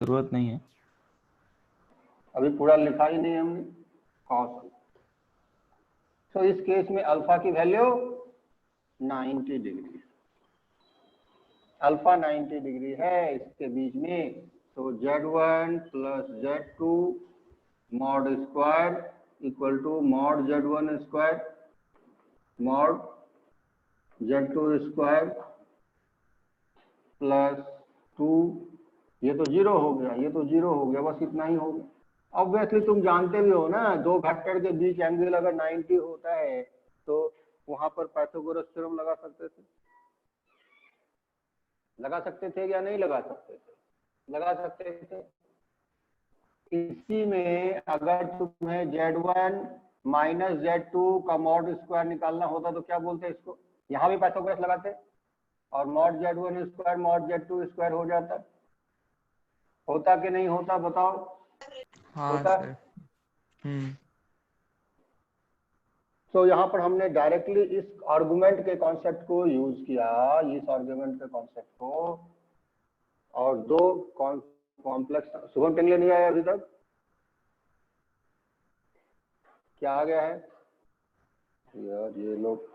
जरूरत नहीं है, अभी पूरा लिखा ही नहीं हमने cos। तो इस केस में अल्फा की वैल्यू 90 डिग्री, अल्फा 90 डिग्री है इसके बीच में। तो Z1 plus Z2 mod square equal to mod Z1 square mod Z2 square plus 2। ये तो जीरो हो गया, ये तो जीरो हो गया, बस इतना ही हो गया। ऑब्वियसली तुम जानते भी हो ना, दो वेक्टर के बीच एंगल अगर 90 होता है तो वहां पर पाइथागोरस थ्योरम लगा सकते थे, लगा सकते थे या नहीं लगा सकते थे? लगा सकते थे। इसी में अगर तुम्हें Z1 माइनस Z2 का मॉड स्क्वायर निकालना होता तो क्या बोलते इसको? यहां भी पाइथागोरस लगाते और mod Z1 square mod Z2 square हो जाता। होता कि नहीं होता बताओ? हाँ होता। सर। तो यहाँ पर हमने डायरेक्टली इस आर्गुमेंट के कॉन्सेप्ट को यूज किया, इस आर्गुमेंट के कॉन्सेप्ट को, और दो कॉम्प्लेक्स। शुभम टेंगले नहीं आया अभी तक? क्या आ गया है यार ये लोग?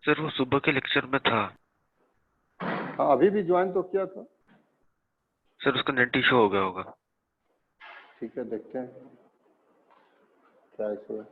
सर वो सुबह के लेक्चर में था। हाँ अभी भी ज्वाइन तो किया था। सर उसका नेट इशू हो गया होगा। ठीक है देखते हैं क्या इशू है।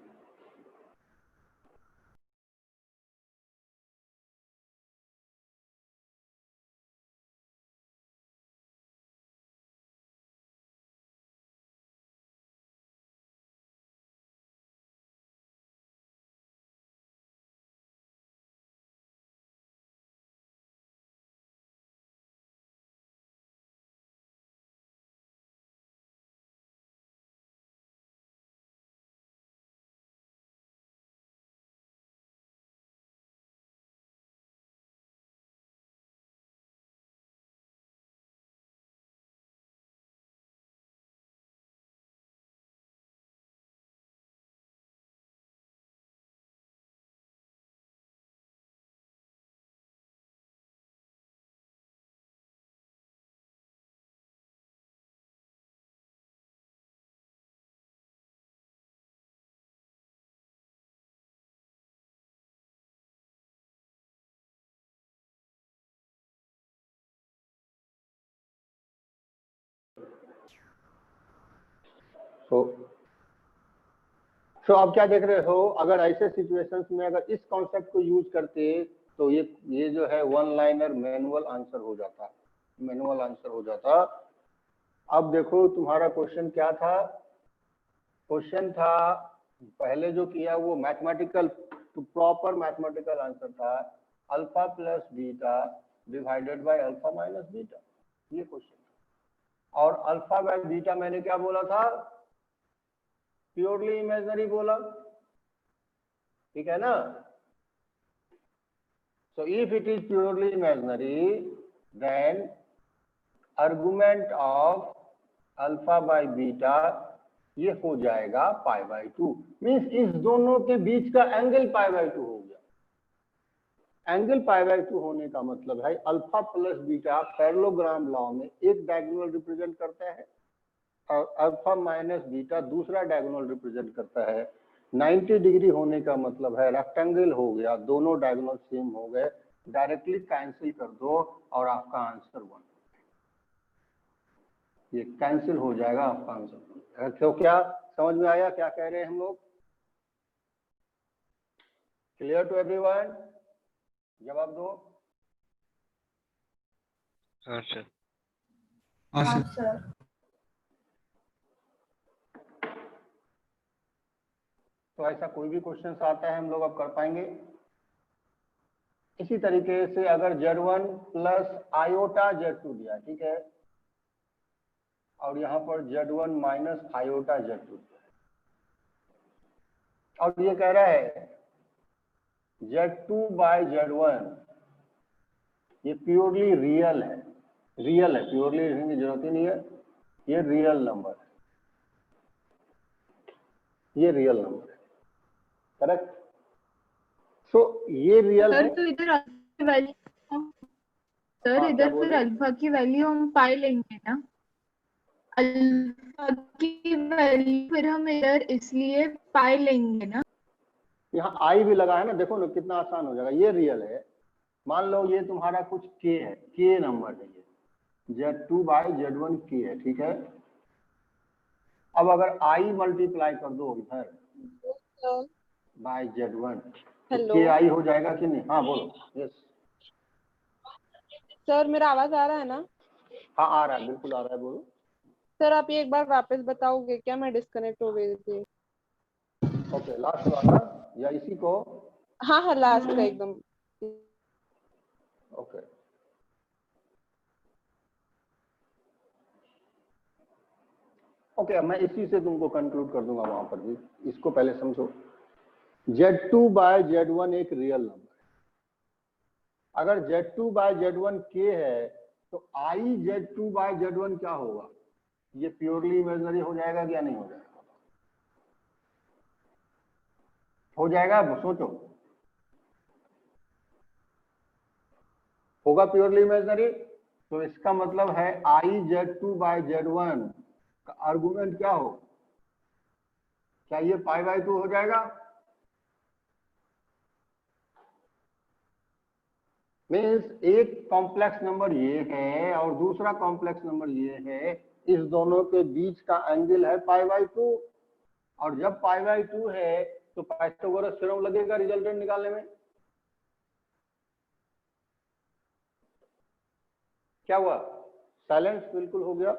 तो अब क्या देख रहे हो, अगर ऐसे सिचुएशंस में अगर इस कॉन्सेप्ट को यूज करते तो ये जो है वन लाइनर मैनुअल आंसर हो जाता, मैनुअल आंसर हो जाता। अब देखो तुम्हारा क्वेश्चन क्या था? क्वेश्चन था पहले जो किया वो मैथमेटिकल, तो प्रॉपर मैथमेटिकल आंसर था alpha plus beta divided by alpha minus beta, ये क्वेश्चन। और अल्फा बाय बीटा मैंने क्या बोला था? प्योरली इमेजिनरी बोला, ठीक है ना? So if it is purely imaginary, then argument of alpha by beta ये हो जाएगा पाई बाई टू। मीन्स इस दोनों के बीच का एंगल पाई बाई टू हो गया। एंगल पाई बाई टू होने का मतलब है alpha plus beta parallelogram law में एक डायगोनल रिप्रेजेंट करता है और अल्फा माइनस बीटा दूसरा डायगोनल रिप्रेजेंट करता है। 90 डिग्री होने का मतलब है रेक्टेंगल हो गया, दोनों डायगोनल सेम हो गए, डायरेक्टली कैंसिल कर दो और आपका आंसर 1, ये कैंसिल हो जाएगा आपका आंसर। तो क्या समझ में आया क्या कह रहे हैं हम लोग? Clear to everyone? जवाब दो। हाँ सर। हाँ सर। तो ऐसा कोई भी क्वेश्चन आता है हम लोग अब कर पाएंगे। इसी तरीके से अगर Z1 प्लस आयोटा Z2 दिया, ठीक है, और यहाँ पर Z1 माइनस आयोटा Z2, और ये कह रहा है Z2 बाय Z1, ये प्योरली रियल है, रियल है, प्योरली लिखने की जरूरत ही नहीं है, ये रियल नंबर है, ये रियल नंबर है। करेक्ट। सो ये रियल है। सर तो इधर अल्फा वैल्यू, सर हाँ, क्या इधर बोल फिर रहे? अल्फा की वैल्यू हम पाई लेंगे ना, अल्फा की वैल्यू फिर हम इधर इसलिए पाई लेंगे ना। यहाँ आई भी लगा है ना, देखो ना कितना आसान हो जाएगा। ये रियल है, मान लो ये तुम्हारा कुछ के है, के नंबर है, ये Z2/Z1 के है, ठीक है। अब अगर आई मल्टीप्लाई कर दो इधर बाय Z1 तो हेलो के आई हो जाएगा कि नहीं? हाँ बोलो। यस सर, मेरा आवाज आ रहा है ना? हाँ आ रहा है, बिल्कुल आ रहा है, बोलो। सर आप ये एक बार वापस बताओगे क्या? मैं डिस्कनेक्ट हो गई थी। ओके, लास्ट वाला या इसी को? हाँ हाँ, लास्ट का एकदम। ओके, ओके, मैं इसी से तुमको कंक्लूड कर दूंगा वहां पर भी। इसको पहले समझो। Z2/Z1 एक रियल नंबर है। अगर Z2/Z1 के है तो आई Z2/Z1 क्या होगा? ये प्योरली इमेजिनरी हो जाएगा क्या नहीं हो जाएगा? हो जाएगा, अब सोचो। होगा प्योरली इमेजिनरी, तो इसका मतलब है आई Z2/Z1 का आर्गुमेंट क्या हो? क्या ये π/2 हो जाएगा? मीन्स एक कॉम्प्लेक्स नंबर ये है और दूसरा कॉम्प्लेक्स नंबर ये है, इस दोनों के बीच का एंगल है π/2, और जब π/2 है तो पाइथागोरस थ्योरम लगेगा रिजल्टेंट निकालने में। क्या हुआ? साइलेंस बिल्कुल हो गया।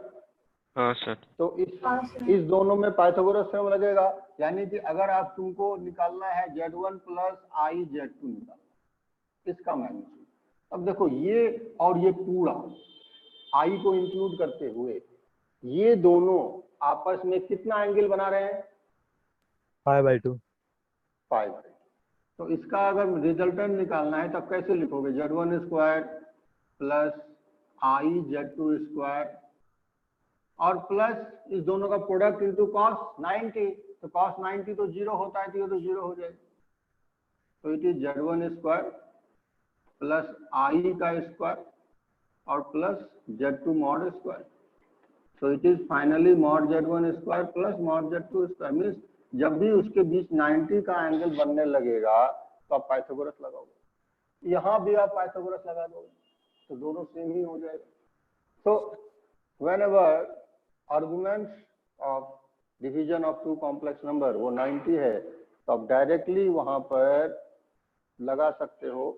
हाँ सर। तो इस दोनों में पाइथागोरस थ्योरम लगेगा, यानी कि अगर आप तुमको निकालना है Z1 प्लस आई Z2 निकालना, इसका मैग्नीट्यूड। अब देखो ये और ये पूरा आई को इंक्लूड करते हुए ये दोनों आपस में कितना एंगल बना रहे हैं? π/2। π/2। तो इसका अगर रिजल्टेंट निकालना है तब कैसे लिखोगे? Z1² प्लस आई Z2² और प्लस इस दोनों का प्रोडक्ट इंटू cos 90। तो cos 90 तो 0 होता है, तो ये तो 0 हो जाएगा। तो इट इज Z1² प्लस आई का स्क्वायर और plus Z2 mod square. So it is finally mod Z1² plus mod Z2²। Means जब भी उसके बीच 90 का एंगल बनने लगेगा तो आप पाइथागोरस लगाओगे, यहाँ भी आप पाइथागोरस लगा दोगे, तो दोनों सेम ही हो जाएगा। तो whenever arguments of division of two complex number वो 90 है, तो आप डायरेक्टली वहां पर लगा सकते हो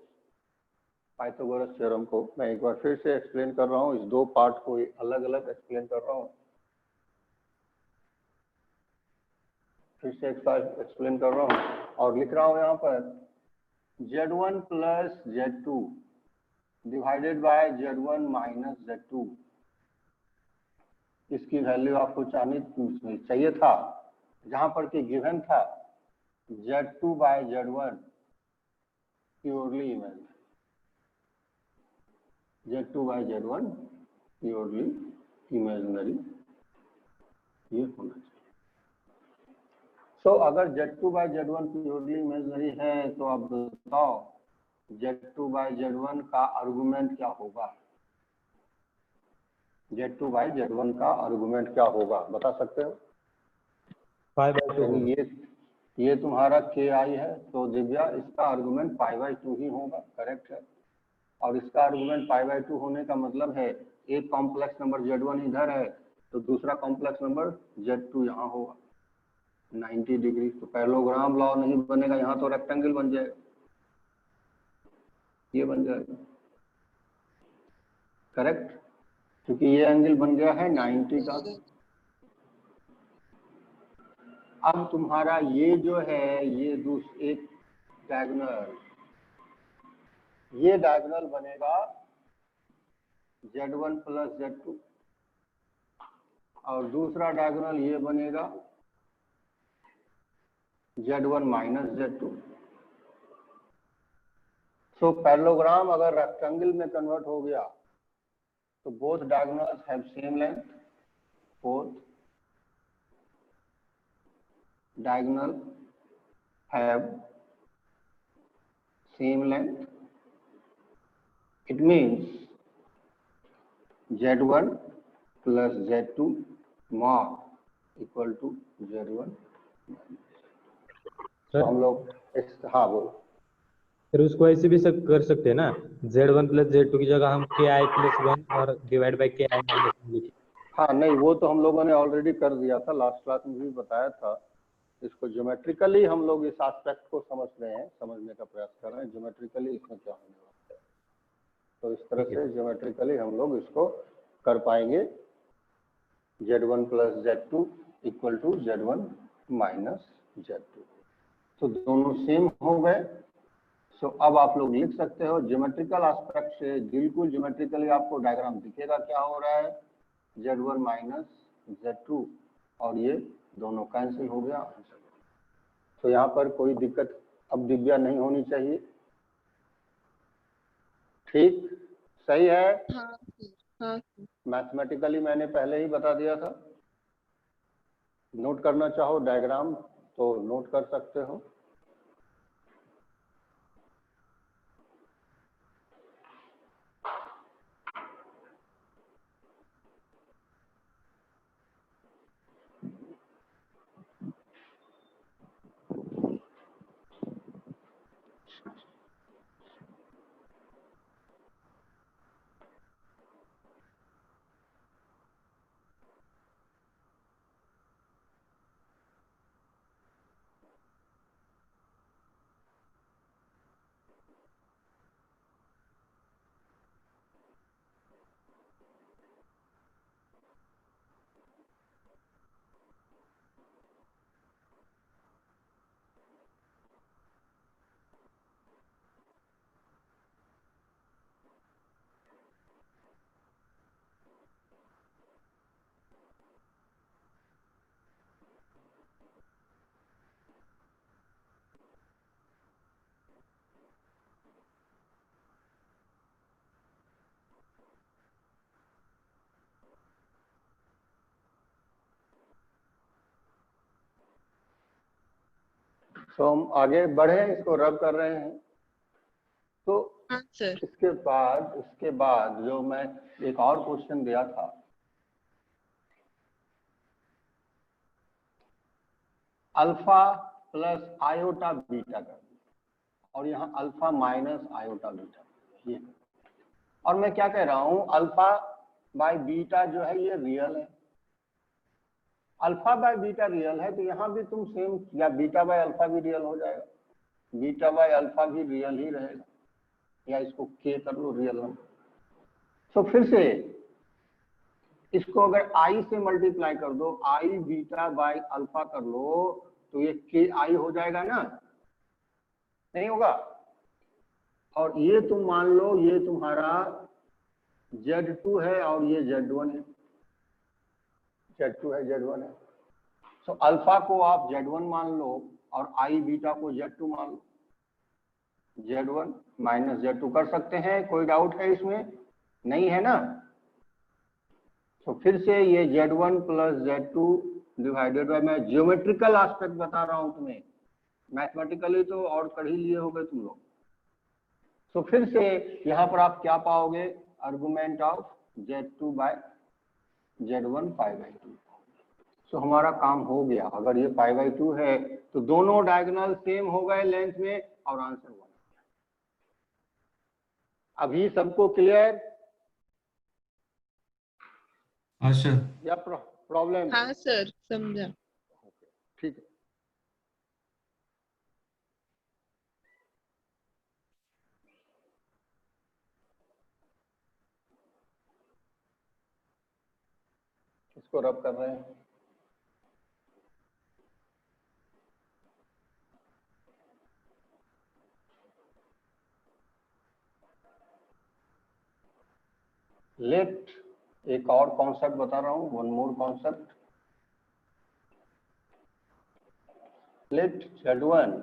पाइथागोरस थ्योरम को। मैं एक बार फिर से एक्सप्लेन कर रहा हूँ, इस दो पार्ट को अलग अलग एक्सप्लेन कर रहा हूँ, फिर से एक साथ एक्सप्लेन कर रहा हूँ और लिख रहा हूँ यहाँ पर Z1 plus Z2 divided by Z1 minus Z2। इसकी वैल्यू आपको चाहिए था, जहां पर कि गिवन था Z2/Z1 purely imaginary, Z2/Z1 purely imaginary, ये होना चाहिए। सो अगर Z2/Z1 प्योरली इमेजिनरी है तो अब बताओ Z2/Z1 का आर्गुमेंट क्या होगा? Z2/Z1 का आर्गुमेंट क्या होगा, बता सकते हो? π/2। ये तुम्हारा के आई है, तो दिव्या इसका आर्गुमेंट π/2 ही होगा, करेक्ट है। और इसका आर्गुमेंट π/2 होने का मतलब है एक कॉम्प्लेक्स नंबर Z1 इधर है तो दूसरा कॉम्प्लेक्स नंबर Z2 यहाँ होगा 90 डिग्री। तो पैरेललोग्राम लॉ नहीं बनेगा, यहाँ तो रेक्टेंगल बन जाएगा, ये बन जाएगा, करेक्ट, क्योंकि ये एंगल बन गया है 90 का। अब तुम्हारा ये जो है ये एक डायगोनल, ये डायगोनल बनेगा Z1 प्लस Z2 और दूसरा डायगोनल ये बनेगा Z1 माइनस Z2। सो पैरेललोग्राम अगर रेक्टेंगल में कन्वर्ट हो गया तो both diagonals have same length, both diagonal have same length, it means Z1 plus Z2 mod equal to Z1। तो हम लोग हाँ बोलो। फिर उसको ऐसे भी कर सकते हैं ना, Z1 प्लस Z2 की जगह हम KI प्लस 1 और डिवाइड बाई KI माइनस 1 लिखें। हाँ नहीं, वो तो हम लोगों ने ऑलरेडी कर दिया था, लास्ट क्लास में भी बताया था। इसको ज्योमेट्रिकली हम लोग इस एस्पेक्ट को समझ रहे हैं, समझने का प्रयास कर रहे हैं ज्योमेट्रिकली इसमें क्या होने वाला है। तो इस तरह से ज्योमेट्रिकली हम लोग इसको कर पाएंगे। Z1 plus Z2 equal to Z1 minus Z2, तो दोनों सेम हो गए। सो अब आप लोग लिख सकते हो ज्योमेट्रिकल एस्पेक्ट से, बिल्कुल ज्योमेट्रिकली आपको डायग्राम दिखेगा क्या हो रहा है, Z1 माइनस Z2, और ये दोनों कैंसिल हो गया। तो यहाँ पर कोई दिक्कत अब दिव्या नहीं होनी चाहिए, ठीक सही है। हाँ हाँ मैथमेटिकली मैंने पहले ही बता दिया था। नोट करना चाहो डायग्राम तो नोट कर सकते हो। तो हम आगे बढ़े, इसको रब कर रहे हैं। तो हाँ सर। इसके बाद जो मैं एक और क्वेश्चन दिया था, अल्फा प्लस आयोटा बीटा कर दिया, और यहाँ अल्फा माइनस आयोटा बीटा, ये। और मैं क्या कह रहा हूँ, अल्फा बाय बीटा जो है ये रियल है, अल्फा बाय बीटा रियल है, तो यहाँ भी तुम सेम, या बीटा बाय अल्फा भी रियल हो जाएगा, बीटा बाय अल्फा भी रियल ही रहेगा, या इसको के कर लो रियल नंबर। तो फिर से इसको अगर आई से मल्टीप्लाई कर दो, आई बीटा बाय अल्फा कर लो, तो ये के आई हो जाएगा ना, नहीं होगा। और ये तुम मान लो ये तुम्हारा Z2 है और ये Z1 है, Z2 है Z1 है। तो अल्फा को आप Z1 मान लो और आई बीटा को Z2 मान लो, Z1 माइनस Z2 कर सकते हैं, कोई डाउट है इसमें? नहीं है ना। तो फिर से ये Z1 plus Z2 divided by, मैं ज्योमेट्रिकल एस्पेक्ट बता रहा हूं तुम्हें, मैथमेटिकली तो और कर ही लिए होगे तुम लोग। तो फिर से यहाँ पर आप क्या पाओगे, argument of Z2 bye Z1 π/2। तो हमारा काम हो गया। अगर ये π/2 है तो दोनों डायगोनल सेम हो गए लेंथ में, और आंसर 1। अभी सबको क्लियर? हाँ सर। या प्रॉब्लम? हाँ सर, समझा। ठीक है। इसको रब कर रहे हैं। लेट एक और कॉन्सेप्ट बता रहा हूं, one more concept. Let Z1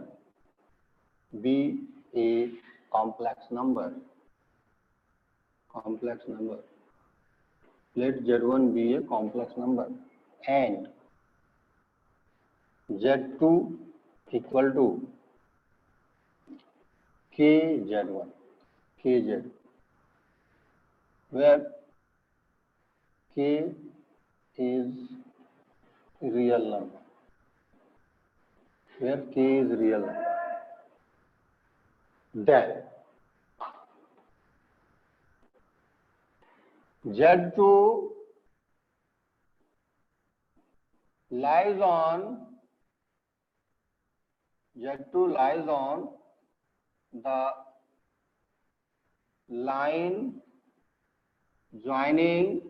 be a complex number, let Z1 be a complex number and Z2 equal to KZ1, KZ, where K is real number, where K is real number. Then Z2 lies on the line joining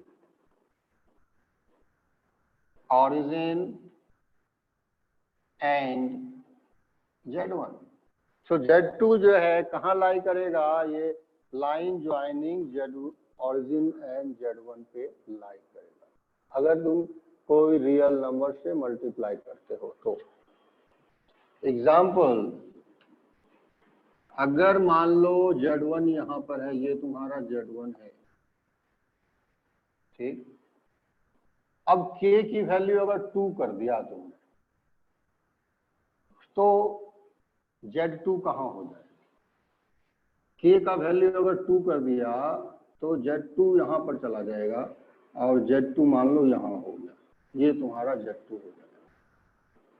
origin and Z1. So Z2 जो है कहाँ लाई करेगा, ये line joining Z origin and Z1 पे लाई करेगा, अगर तुम कोई रियल नंबर से मल्टीप्लाई करते हो तो। एग्जाम्पल, अगर मान लो Z1 यहाँ पर है, ये तुम्हारा Z1 है, ठीक। अब K की वैल्यू अगर 2 कर दिया तुमने तो Z2 कहाँ हो जाएगा? K का वैल्यू अगर 2 कर दिया तो Z2 यहाँ पर चला जाएगा और Z2 मान लो यहाँ हो गया, ये तुम्हारा Z2 हो जाएगा।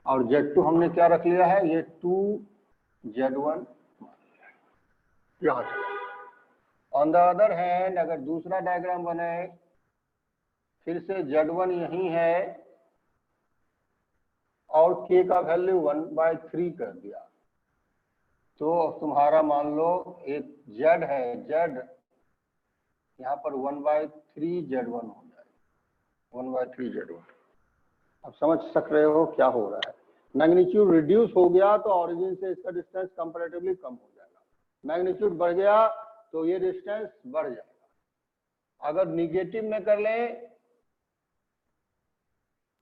और Z2 हमने क्या रख लिया है, ये 2Z1 यहाँ चला। ऑन द अदर हैंड अगर दूसरा डायग्राम बने, फिर से Z1 यही है और K का वैल्यू 1/3 कर दिया, तो तुम्हारा मान लो एक Z है, Z यहाँ पर 1/3Z1 हो जाएगा, 1/3Z1। अब समझ सक रहे हो क्या हो रहा है? मैग्नीट्यूड रिड्यूस हो गया तो ऑरिजिन से इसका डिस्टेंस कंपैरेटिवली कम हो जाएगा, मैग्नीट्यूड बढ़ गया तो ये डिस्टेंस बढ़ जाएगा। अगर निगेटिव में कर लें,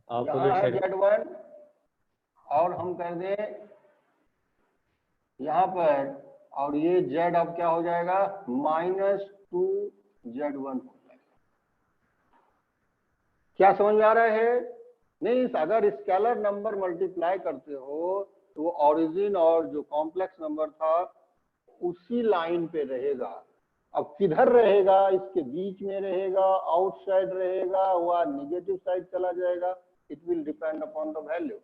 यहाँ है Z1 और हम कर दें यहाँ पर, और ये Z अब क्या हो जाएगा, -2Z1 हो जाएगा। क्या समझ में आ रहा है? नहीं, अगर स्केलर नंबर मल्टीप्लाई करते हो तो ऑरिजिन और जो कॉम्प्लेक्स नंबर था उसी लाइन पे रहेगा। अब किधर रहेगा, इसके बीच में रहेगा, आउटसाइड रहेगा, वह निगेटिव साइड चला जाएगा, it will depend upon the value.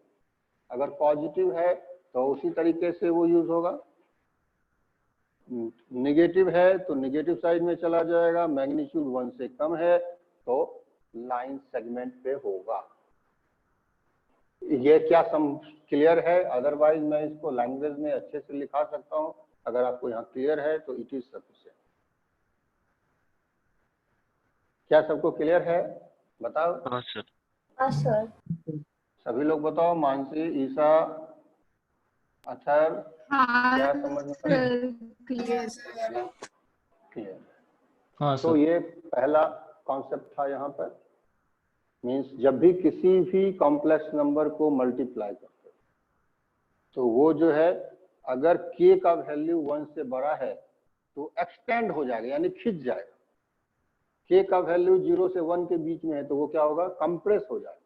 अगर पॉजिटिव है तो उसी तरीके से वो यूज होगा, नेगेटिव है तो नेगेटिव साइड में चला जाएगा, मैग्नीट्यूड 1 से कम है तो लाइन सेगमेंट पे होगा। ये क्या सम क्लियर है? अदरवाइज मैं इसको लैंग्वेज में अच्छे से लिखा सकता हूँ, अगर आपको यहाँ क्लियर है तो इट इज सफिशिएंट। क्या सबको क्लियर है? बताओ। हाँ सर। हाँ सर। सभी लोग बताओ, मानसी, ईशा, अथर, क्या समझ में क्लियर। क्लियर? हाँ तो ये पहला कॉन्सेप्ट था यहाँ पर। मीन्स जब भी किसी भी कॉम्प्लेक्स नंबर को मल्टीप्लाई करते हो तो वो जो है, अगर K का वैल्यू 1 से बड़ा है तो एक्सटेंड हो जाएगा, यानी खिंच जाएगा। K का वैल्यू 0 से 1 के बीच में है तो वो क्या होगा, कंप्रेस हो जाएगा।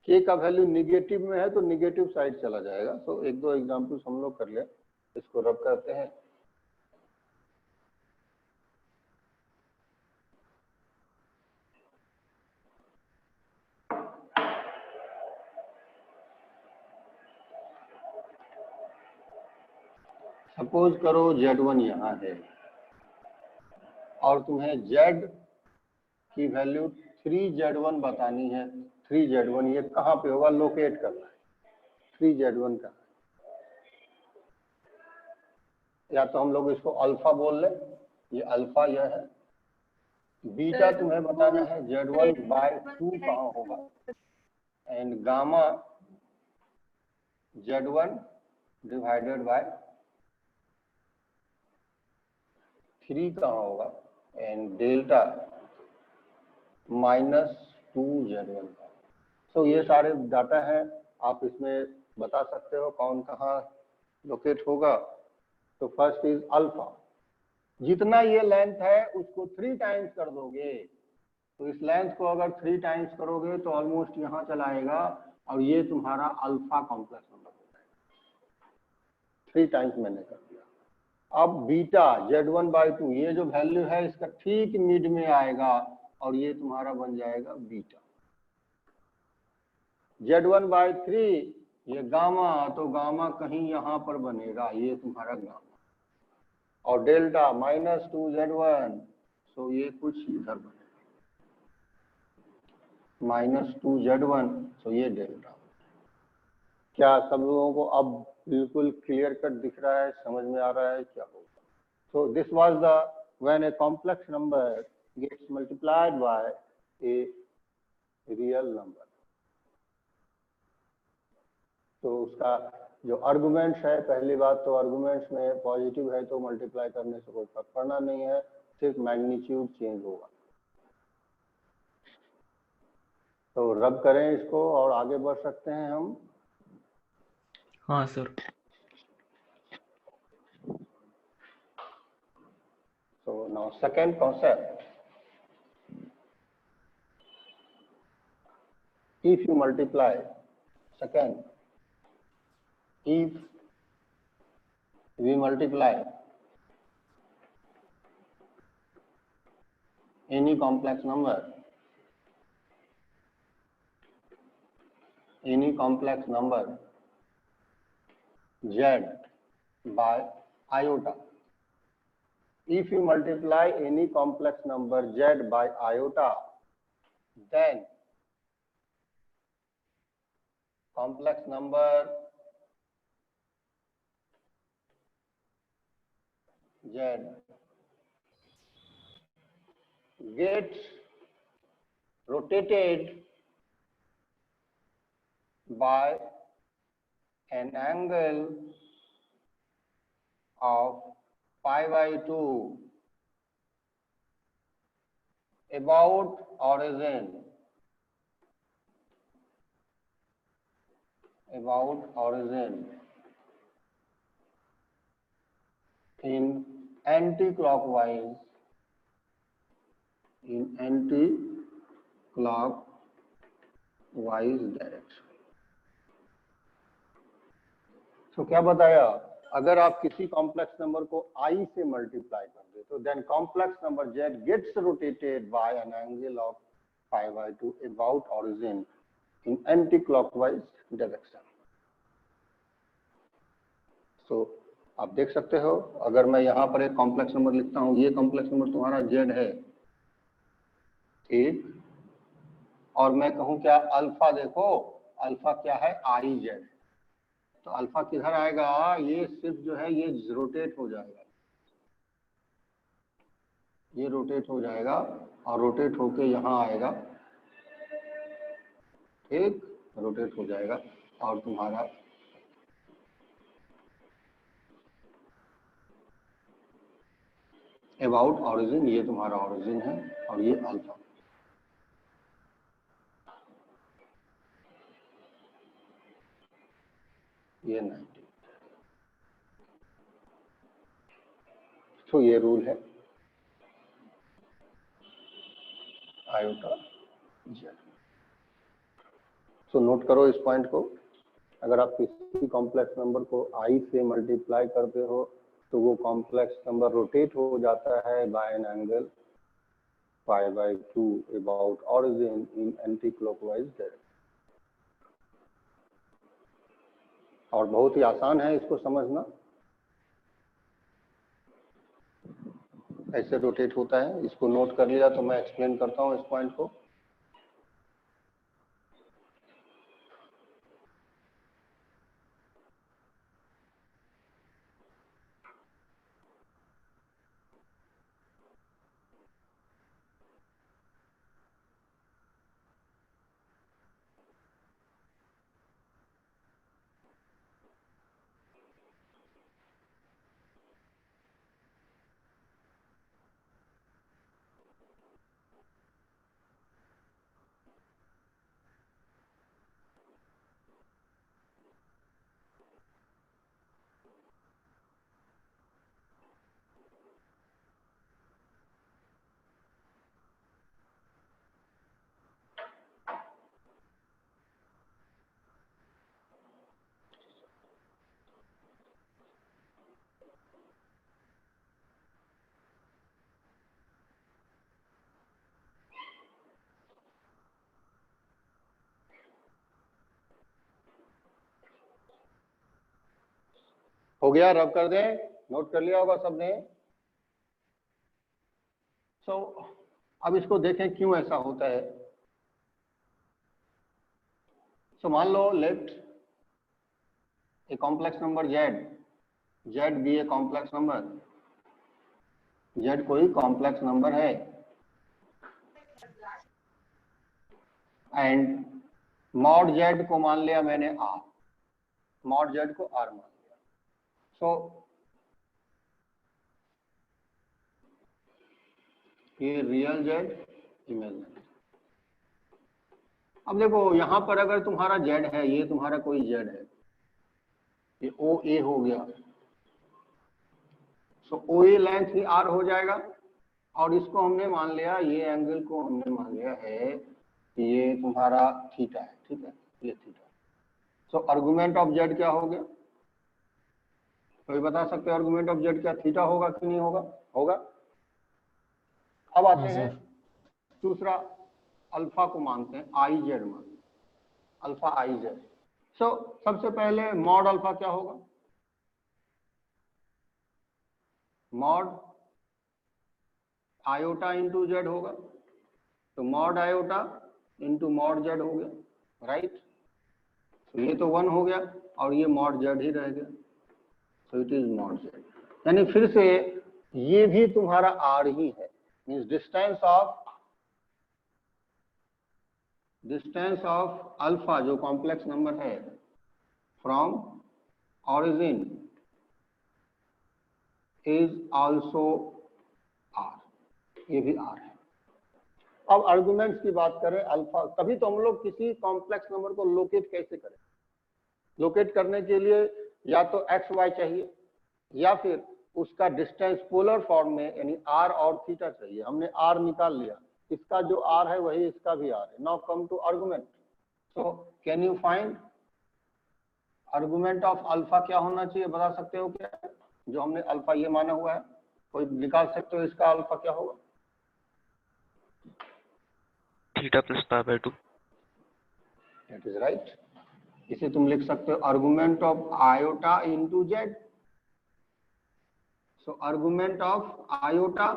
K का वैल्यू निगेटिव में है तो निगेटिव साइड चला जाएगा। तो एक दो एग्जांपल्स हम लोग कर ले, इसको रब करते हैं। सपोज करो Z1 यहाँ है और तुम्हें Z की वैल्यू 3Z1 बतानी है। 3Z1 ये कहाँ पे होगा, लोकेट करना है 3Z1 का। या तो हम लोग इसको अल्फा बोल ले, ये अल्फा यह है। बीटा तुम्हें बताना है Z1/2 कहाँ होगा, and gamma Z1 divided by 3 कहाँ होगा, एंड डेल्टा -2Z1 का। तो ये सारे डाटा हैं, आप इसमें बता सकते हो कौन कहाँ लोकेट होगा। तो फर्स्ट इज अल्फा, जितना ये लेंथ है उसको 3 टाइम्स कर दोगे, तो इस लेंथ को अगर 3 टाइम्स करोगे तो ऑलमोस्ट यहाँ चला आएगा, और ये तुम्हारा अल्फा कॉम्प्लेक्स नंबर हो जाएगा। 3 टाइम्स मैंने कर दिया। अब बीटा Z1/2 ये जो वैल्यू है इसका ठीक मिड में आएगा और ये तुम्हारा बन जाएगा बीटा। Z1/3 ये गामा, तो गामा कहीं यहां पर बनेगा, ये तुम्हारा गामा। और डेल्टा -2Z1, तो ये कुछ इधर बनेगा -2Z1, तो ये डेल्टा। क्या सब लोगों को अब बिल्कुल क्लियर कट दिख रहा है, समझ में आ रहा है क्या होगा? So this was the when a complex number gets multiplied by a real number. तो उसका जो आर्गुमेंट्स है, पहली बात तो आर्गुमेंट्स में पॉजिटिव है तो मल्टीप्लाई करने से कोई फर्क पड़ना नहीं है, सिर्फ मैग्नीट्यूड चेंज होगा। तो रब करें इसको और आगे बढ़ सकते हैं हम। हाँ sir. So now second concept, if you multiply, second, if we multiply any complex number z by iota, if you multiply any complex number z by iota, then complex number z gets rotated by an angle of pi/2 about origin in anti-clockwise direction। तो क्या बताया, अगर आप किसी complex number को i से multiply कर दे तो then complex number z gets rotated by an angle of pi/2 about origin in anti clockwise direction. तो आप देख सकते हो, अगर मैं यहाँ पर एक कॉम्प्लेक्स नंबर लिखता हूँ, ये कॉम्प्लेक्स नंबर तुम्हारा z है, ठीक, और मैं कहूँ क्या अल्फा, देखो अल्फा क्या है, i z, तो अल्फा किधर आएगा, ये सिर्फ जो है ये रोटेट हो जाएगा, ये रोटेट हो जाएगा और रोटेट होके यहाँ आएगा, ठीक, रोटेट हो जाएगा और तुम्हारा अबाउट ऑरिजिन, ये तुम्हारा ऑरिजिन है और ये अल्फा। ये 90। तो ये रूल है आयोटा जेड। तो नोट करो इस पॉइंट को, अगर आप किसी कॉम्प्लेक्स नंबर को i से मल्टीप्लाई करते हो तो वो कॉम्प्लेक्स नंबर रोटेट हो जाता है by an angle pi/2 about origin in anti clockwise direction. और बहुत ही आसान है इसको समझना, ऐसे रोटेट होता है, इसको नोट कर लिया तो मैं एक्सप्लेन करता हूँ इस पॉइंट को। हो गया, रब कर दें, नोट कर लिया होगा सबने। सो अब इसको देखें क्यों ऐसा होता है। सो मान लो let a complex number z be a complex number, z कोई कॉम्प्लेक्स नंबर है एंड मॉड जेड को मान लिया मैंने आर, मॉड जेड को आर मान लिया। सो ये रियल जेड, इमेजिनरी। अब देखो यहां पर अगर तुम्हारा जेड है, ये तुम्हारा कोई जेड है, ये ओ ए हो गया, सो ओ ए लेंथ भी आर हो जाएगा और इसको हमने मान लिया, ये एंगल को हमने मान लिया है कि ये तुम्हारा थीटा है, ठीक है, ये theta. So argument of Z क्या हो गया, कोई बता सकते हैं आर्गुमेंट ऑफ जेड क्या थीटा होगा कि नहीं होगा? होगा। अब आते हैं दूसरा, अल्फा को मानते हैं आई जेड मान, अल्फा आई जेड। सो सबसे पहले मॉड अल्फा क्या होगा, मॉड आयोटा इंटू जेड होगा, तो mod iota into mod Z हो गया, राइट। तो ये तो 1 हो गया और ये मॉड जेड ही रह गया, तो इट इज मॉड जेड। यानी फिर से ये भी तुम्हारा आर ही है, मीन्स डिस्टेंस ऑफ अल्फा जो कॉम्प्लेक्स नंबर है from origin is also R, ये भी आर है। अब आर्गुमेंट्स की बात करें अल्फा, तभी तो हम लोग किसी कॉम्प्लेक्स नंबर को लोकेट कैसे करें। लोकेट करने के लिए या तो एक्स वाई चाहिए या फिर उसका डिस्टेंस पोलर फॉर्म में यानी आर और थीटा चाहिए। हमने आर निकाल लिया, इसका जो आर है वही इसका भी आर है। Now come to argument. So can you find argument of alpha क्या होना चाहिए, बता सकते हो क्या? जो हमने अल्फा ये माना हुआ है, कोई निकाल सकते हो इसका अल्फा क्या होगा? Theta plus pi by 2। That is right. इसे तुम लिख सकते हो argument of iota into Z. So argument of iota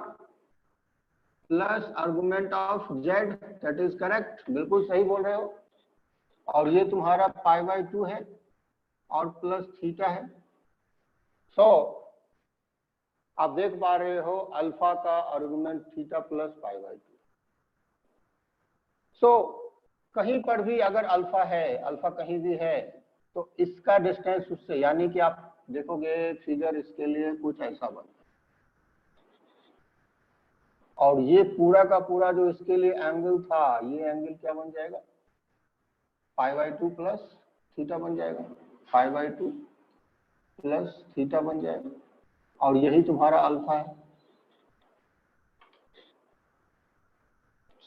plus argument of Z, that is correct, बिल्कुल सही बोल रहे हो। और ये तुम्हारा पाई बाय 2 है और प्लस थीटा है। सो आप देख पा रहे हो अल्फा का argument theta plus pi by 2। सो कहीं पर भी अगर अल्फा है, अल्फा कहीं भी है, तो इसका डिस्टेंस उससे, यानी कि आप देखोगे फिगर इसके लिए कुछ ऐसा बन, और ये पूरा का पूरा जो इसके लिए एंगल था, ये एंगल क्या बन जाएगा? पाई बाय 2 प्लस थीटा बन जाएगा, पाई बाय 2 प्लस थीटा बन जाएगा, और यही तुम्हारा अल्फा है।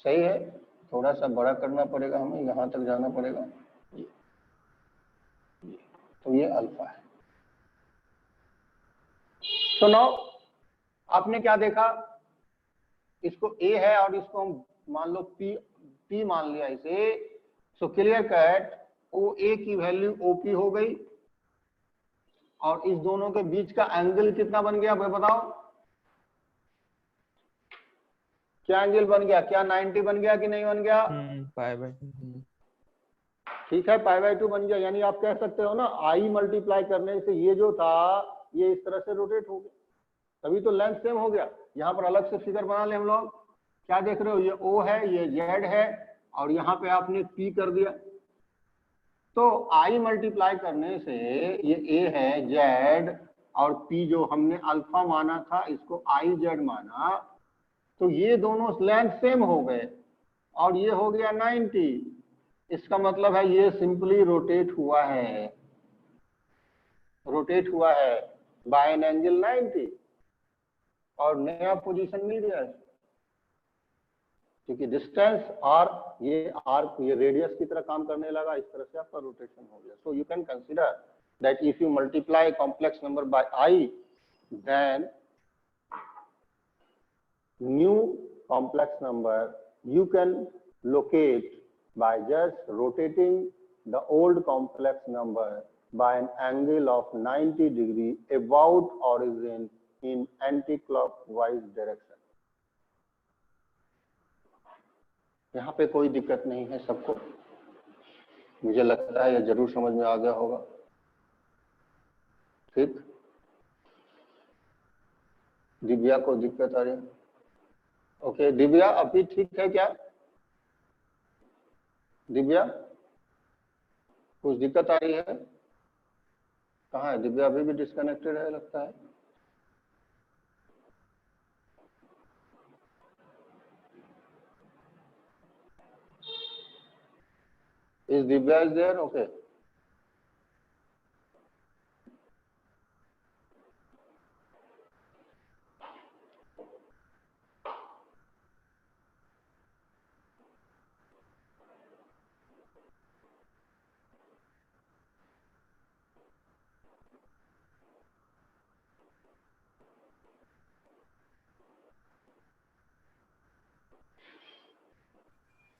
सही है, थोड़ा सा बड़ा करना पड़ेगा हमें, यहां तक जाना पड़ेगा, ये। तो ये अल्फा है। तो नाउ आपने क्या देखा, इसको ए है और इसको हम मान लो पी मान लिया इसे। सो क्लियर कट ओ ए की वैल्यू ओपी हो गई, और इस दोनों के बीच का एंगल कितना बन गया भाई बताओ? क्या एंगल बन गया? क्या 90 बन गया कि नहीं बन गया? पाई बाय ठीक है, पाई बाय 2 बन गया। यानी आप कह सकते हो ना, आई मल्टीप्लाई करने से ये जो था ये इस तरह से रोटेट हो गया, तभी तो लेंथ सेम हो गया। यहाँ पर अलग से फिगर बना ले हम लोग। क्या देख रहे हो, ये ओ है, ये जेड है, और यहाँ पे आपने पी कर दिया। तो आई मल्टीप्लाई करने से ये ए है जेड, और पी जो हमने अल्फा माना था इसको आई जेड माना, तो ये दोनों लेंथ सेम हो गए, और ये हो गया 90। इसका मतलब है ये सिंपली रोटेट हुआ है, रोटेट हुआ है बाय एन एंगल 90, और नया पोजीशन मिल गया, क्योंकि डिस्टेंस आर, ये रेडियस की तरह काम करने लगा, इस तरह से आपका रोटेशन हो गया। So you can consider that if you multiply complex number by i, then new complex number you can locate by just rotating the old complex number by an angle of 90 degree about origin in anti-clockwise direction। यहाँ पे कोई दिक्कत नहीं है सबको, मुझे लगता है ये जरूर समझ में आ गया होगा। ठीक, दिव्या को दिक्कत आ रही है? ओके, दिव्या अभी ठीक है क्या? दिव्या कुछ दिक्कत आ रही है? कहाँ है दिव्या? अभी भी डिस्कनेक्टेड है लगता है। Is Divya is there? Okay.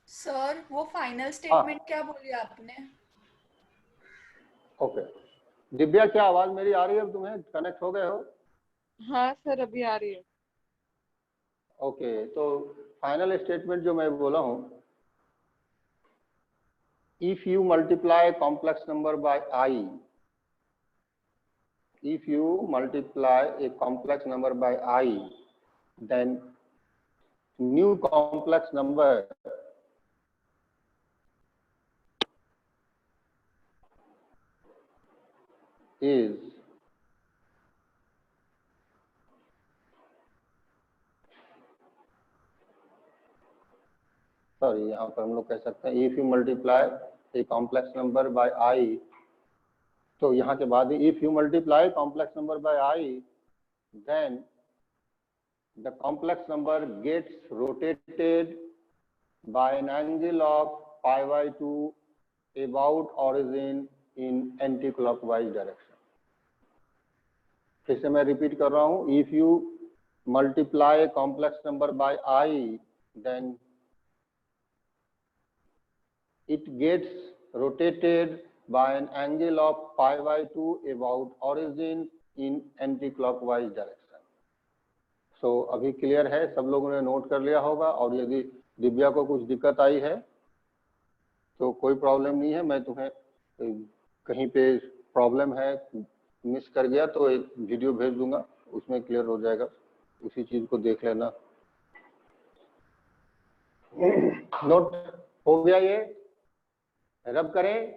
Sir वो फाइनल स्टेटमेंट क्या बोली आपने? ओके, दिव्या क्या आवाज मेरी आ रही है? अब तुम्हें कनेक्ट हो गए हो? हाँ सर, अभी आ रही है। ओके, तो फाइनल स्टेटमेंट जो मैं बोला हूं, if you multiply complex number by I, if you multiply a complex number by I, then new complex number is sorry, यहाँ पर हम लोग कह सकते हैं if you multiply a complex number by i, तो यहाँ के बाद if you multiply complex number by i, then the complex number gets rotated by an angle of π/2 about origin in anti clockwise direction. फिर से मैं repeat कर रहा हूँ, if you multiply complex number by i, then it gets rotated by an angle of π/2 about origin in anti-clockwise direction। So अभी clear है, सब लोगों ने नोट कर लिया होगा। और यदि दिव्या को कुछ दिक्कत आई है तो कोई प्रॉब्लम नहीं है, मैं तुम्हें कहीं पे प्रॉब्लम है, मिस कर गया तो एक वीडियो भेज दूंगा, उसमें क्लियर हो जाएगा, उसी चीज को देख लेना। नोट हो गया ये? रब करें।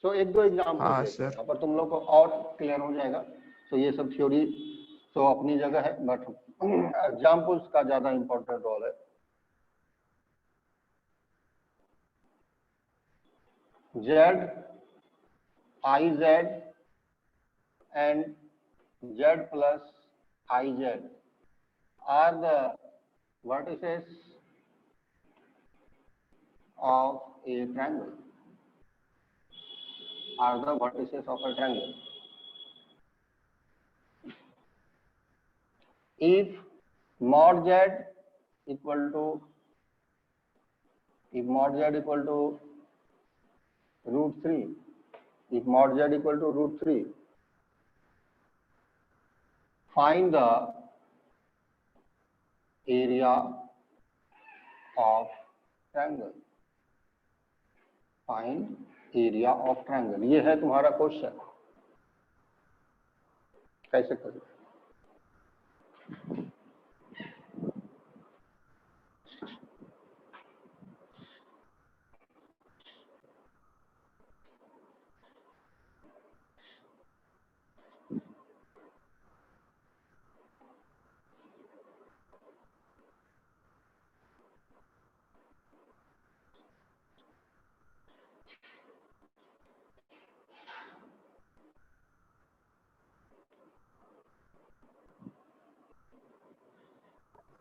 सो एक दो एग्जाम्पल यहाँ पर तुम लोग को और क्लियर हो जाएगा। सो ये सब थ्योरी तो अपनी जगह है, बट एग्जाम्पल्स का ज्यादा इंपॉर्टेंट रोल है। Z, IZ and Z plus IZ are the vertices of a triangle, are the vertices of a triangle. If mod Z equal to root 3, if mod Z equal to root 3, find the area of triangle, find area of triangle। ये है तुम्हारा question, कैसे करें?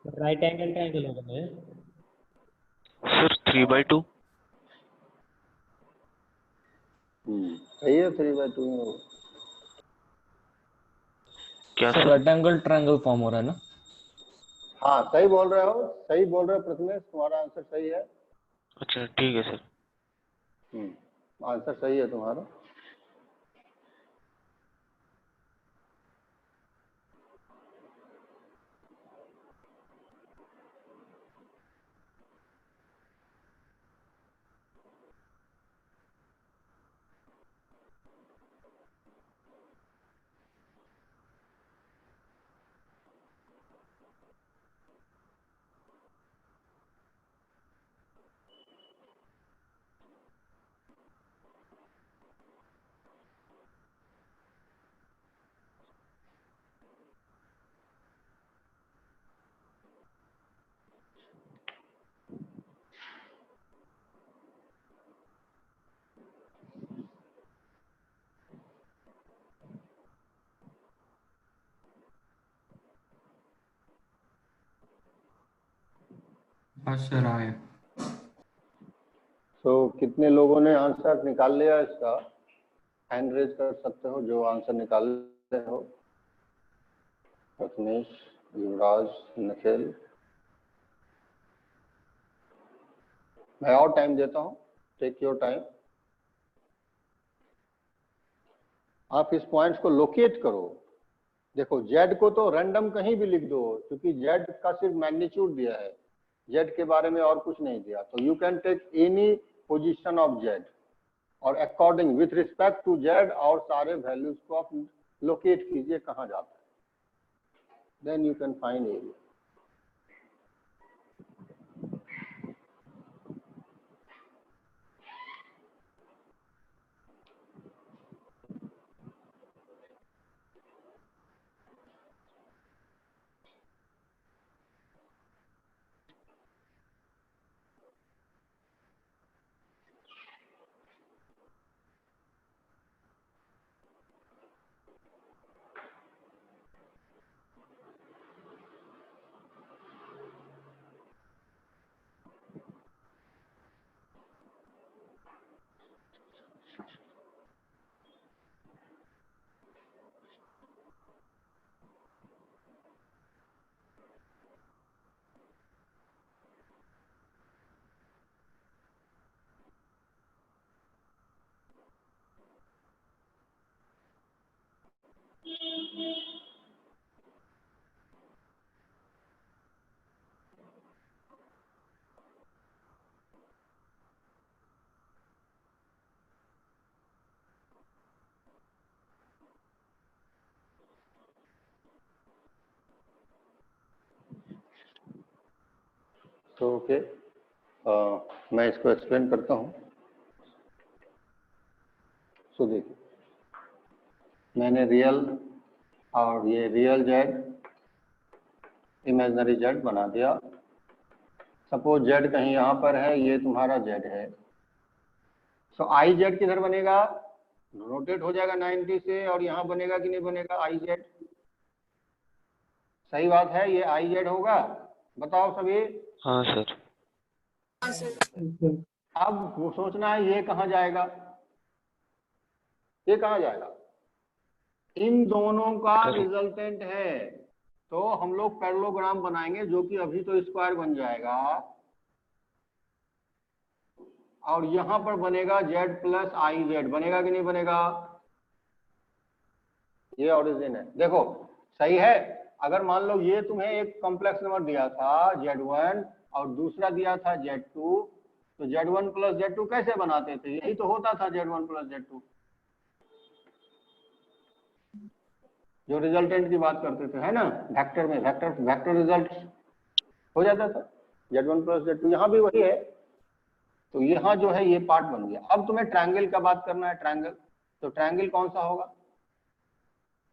Right angle triangle होगा ना sir 3/2। सही है, 3/2 में होगा। क्या sir sir? Rectangle triangle form हो रहा है ना? हाँ सही बोल रहे हो, सही बोल रहे हो प्रथमेश, तुम्हारा आंसर सही है। अच्छा ठीक है सर। आंसर सही है तुम्हारा। हाँ सर आए। तो कितने लोगों ने आंसर निकाल लिया इसका? हैंड रेज कर सकते हो जो आंसर निकाल रहे हो। रत्नेश, युवराज, निखिल। मैं और टाइम देता हूँ, टेक योर टाइम। आप इस पॉइंट्स को लोकेट करो। देखो जेड को तो रैंडम कहीं भी लिख दो, क्योंकि जेड का सिर्फ मैग्नीट्यूड दिया है, जेड के बारे में और कुछ नहीं दिया। तो you can take any position of z और according with respect to z और सारे वैल्यूज को आप लोकेट कीजिए कहाँ जाता है, then you can find area. तो ओके, मैं इसको एक्सप्लेन करता हूँ। सो देखिए, मैंने रियल और ये रियल जेड, इमेजिनरी जेड बना दिया। सपोज जेड कहीं यहाँ पर है, ये तुम्हारा जेड है। सो आई जेड किधर बनेगा? रोटेट हो जाएगा 90 से, और यहाँ बनेगा कि नहीं बनेगा आई जेड? सही बात है, ये आई जेड होगा। बताओ सभी। हाँ सर। अब वो सोचना है ये कहाँ जाएगा, ये कहाँ जाएगा? इन दोनों का रिजल्टेंट है। तो हम लोग पैरेललोग्राम बनाएंगे, जो कि अभी तो स्क्वायर बन जाएगा, और यहां पर बनेगा z प्लस आई जेड। बनेगा कि नहीं बनेगा? ये ओरिजिन है। देखो सही है। अगर मान लो ये तुम्हें एक कॉम्प्लेक्स नंबर दिया था z1 और दूसरा दिया था z2, तो z1 प्लस z2 कैसे बनाते थे? यही तो होता था z1 प्लस z2, जो रिजल्टेंट की बात करते थे, है ना? वेक्टर में वेक्टर रिजल्ट हो जाता था z1 प्लस z2। यहाँ भी वही है। तो यहाँ जो है ये पार्ट बन गया। अब तुम्हें ट्रायंगल का बात करना है, ट्रायंगल। तो ट्रायंगल कौन सा होगा?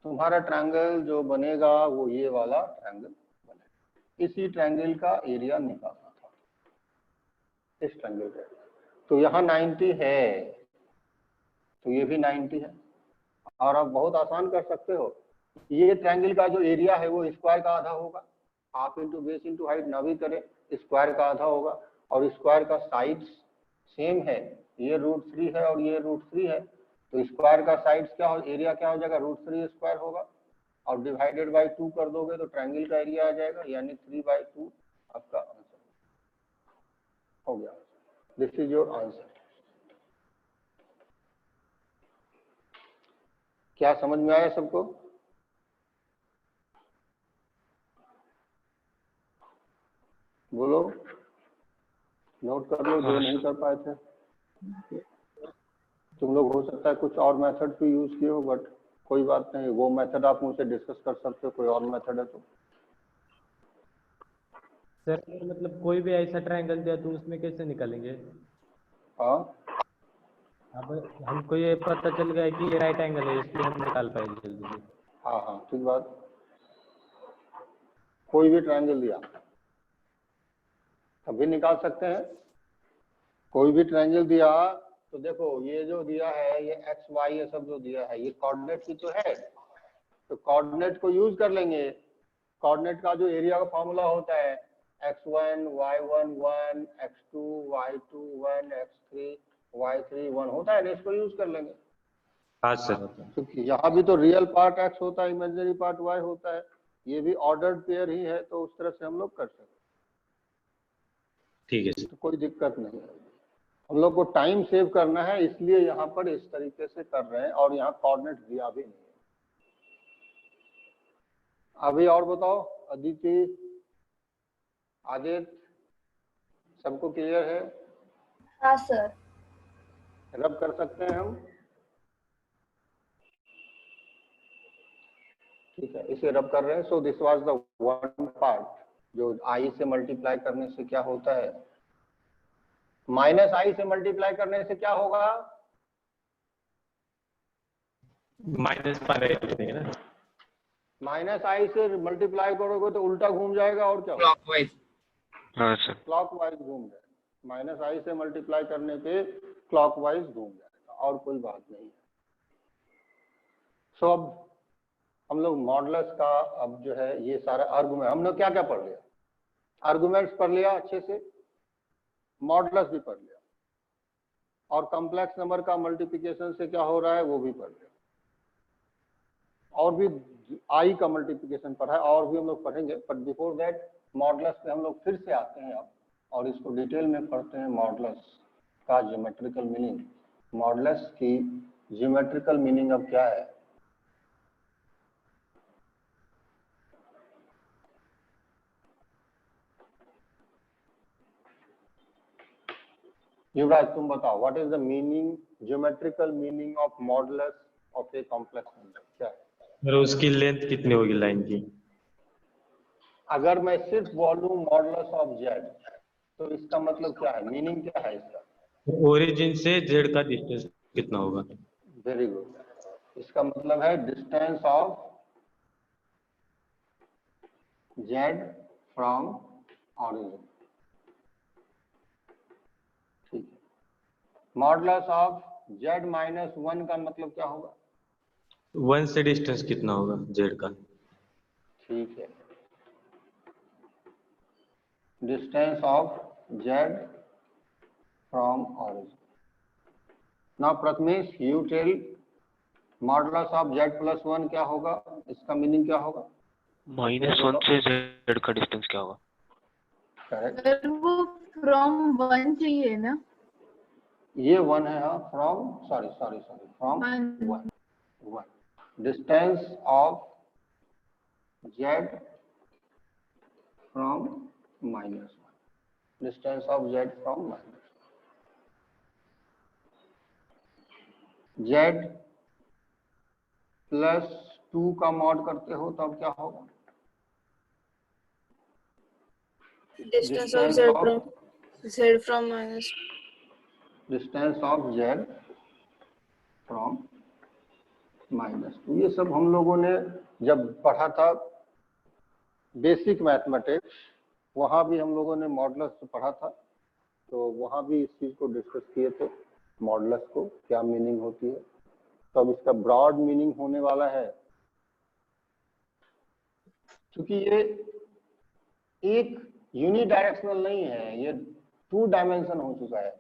तुम्हारा ट्रायंगल जो बनेगा वो ये वाला ट्रायंगल बनेगा। इसी ट्रायंगल का एरिया निकालना था, इस ट्रायंगल का। तो यहाँ 90 है, तो ये भी 90 है। और आप बहुत आसान कर सकते हो, ये ट्रायंगल का जो एरिया है वो स्क्वायर का आधा होगा। Half into base into height ना भी करे, स्क्वायर का आधा होगा। और स्क्वायर का साइड्स सेम है, ये √3 है और ये √3 है। तो स्क्वायर का साइड्स क्या हो, एरिया क्या हो जाएगा? √3 स्क्वायर होगा। और डिवाइडेड बाय 2 कर दोगे तो ट्रायंगल का एरिया आ जाएगा, यानी 3/2 आपका आंसर हो गया। This is your answer. क्या समझ में आया सबको? बोलो, नोट कर लो जो नहीं कर पाए थे। तुम लोग हो सकता है कुछ और मेथड भी यूज किए हो, बट कोई बात नहीं, वो मेथड आप मुझसे डिस्कस कर सकते हो। कोई और मेथड है तो। सर मतलब कोई भी ऐसा ट्रायंगल दिया तो उसमें कैसे निकालेंगे? हाँ, अब हमको ये पता चल गया कि ये राइट एंगल है, इसलिए हम निकाल पाएंगे जल्दी से। हाँ हाँ ठीक बात। कोई भी ट्रायंगल दिया तभी निकाल सकते हैं। कोई भी ट्रायंगल दिया तो देखो, ये जो दिया है ये एक्स वाई ये सब जो दिया है, ये कोऑर्डिनेट की तो है। तो कोऑर्डिनेट को यूज कर लेंगे। कोऑर्डिनेट का जो एरिया का फॉर्मूला होता है x1 y1 1 x2 y2 1 x3 y3 1 होता है ना, इसको यूज कर लेंगे। हाँ सर। क्योंकि यहाँ भी तो रियल पार्ट x होता है, इमेजिनरी पार्ट y होता है, ये भी ऑर्डर्ड पेयर ही है, तो उस तरह से हम लोग कर सकते हैं। ठीक है सर। तो कोई दिक्कत नहीं है, हम लोग को टाइम सेव करना है, इसलिए यहाँ पर इस तरीके से कर रहे हैं, और यहाँ कोऑर्डिनेट दिया भी नहीं है। अभी और बताओ, अदिति, आदित्य, सबको क्लियर है? हाँ सर। रब कर सकते हैं हम? ठीक है, इसे रब कर रहे हैं। So this was the one part, जो आई से मल्टीप्लाई करने से क्या होता है, माइनस आई से मल्टीप्लाई करने से क्या होगा, माइनस पाई ना, माइनस आई से मल्टीप्लाई करोगे तो उल्टा घूम जाएगा, और क्या क्लॉकवाइज। हाँ सर। क्लॉकवाइज घूम जाएगा। माइनस आई से मल्टीप्लाई करने पे क्लॉकवाइज घूम जाएगा, और कोई बात नहीं है। सो अब हम लोग मॉडुलस का, अब जो है ये सारा आर्गुमेंट हमने क्या क्या पढ़ लिया, आर्गुमेंट्स पढ़ लिया अच्छे से, मॉडुलस भी पढ़ लिया, और कॉम्प्लेक्स नंबर का मल्टीप्लिकेशन से क्या हो रहा है वो भी पढ़ लिया, और भी आई का मल्टीप्लिकेशन पढ़ा है, और भी हम लोग पढ़ेंगे। बट बिफोर दैट मॉडुलस पे हम लोग फिर से आते हैं अब, और इसको डिटेल में पढ़ते हैं। मॉडुलस का ज्योमेट्रिकल मीनिंग, मॉडुलस की ज्योमेट्रिकल मीनिंग अब क्या है। युवराज तुम बताओ, what is the meaning, geometrical meaning of modulus of A complex number, क्या है? और उसकी लेंथ कितनी होगी लाइन की? अगर मैं सिर्फ बोलूं मॉडुलस ऑफ जेड, तो इसका मतलब क्या है, मीनिंग क्या है इसका? ओरिजिन से जेड का डिस्टेंस कितना होगा? वेरी गुड, इसका मतलब है distance of z from origin. ठीक है, मॉडुलस ऑफ जेड माइनस 1 का मतलब क्या होगा? 1 से डिस्टेंस कितना होगा जेड का? ठीक है, distance of z from origin. Now Prathamesh, you tell, modulus of z plus 1 क्या होगा, इसका मीनिंग क्या होगा? -1 से जेड का डिस्टेंस क्या होगा? करेक्ट, सर वो फ्रॉम 1 चाहिए ना? ये 1 है, हाँ, from from 1 distance of z from -1, distance of z from -1, Z plus 2 का मॉड करते हो तब क्या होगा? Distance of z from minus, distance of z from -2। ये सब हम लोगों ने जब पढ़ा था बेसिक मैथमेटिक्स, वहाँ भी हम लोगों ने मॉडुलस पढ़ा था, तो वहाँ भी इस चीज को डिस्कस किए थे, मॉडुलस को क्या मीनिंग होती है। तो अब इसका ब्रॉड मीनिंग होने वाला है, क्योंकि ये एक यूनिडायरेक्शनल नहीं है, ये 2 डायमेंशन हो चुका है।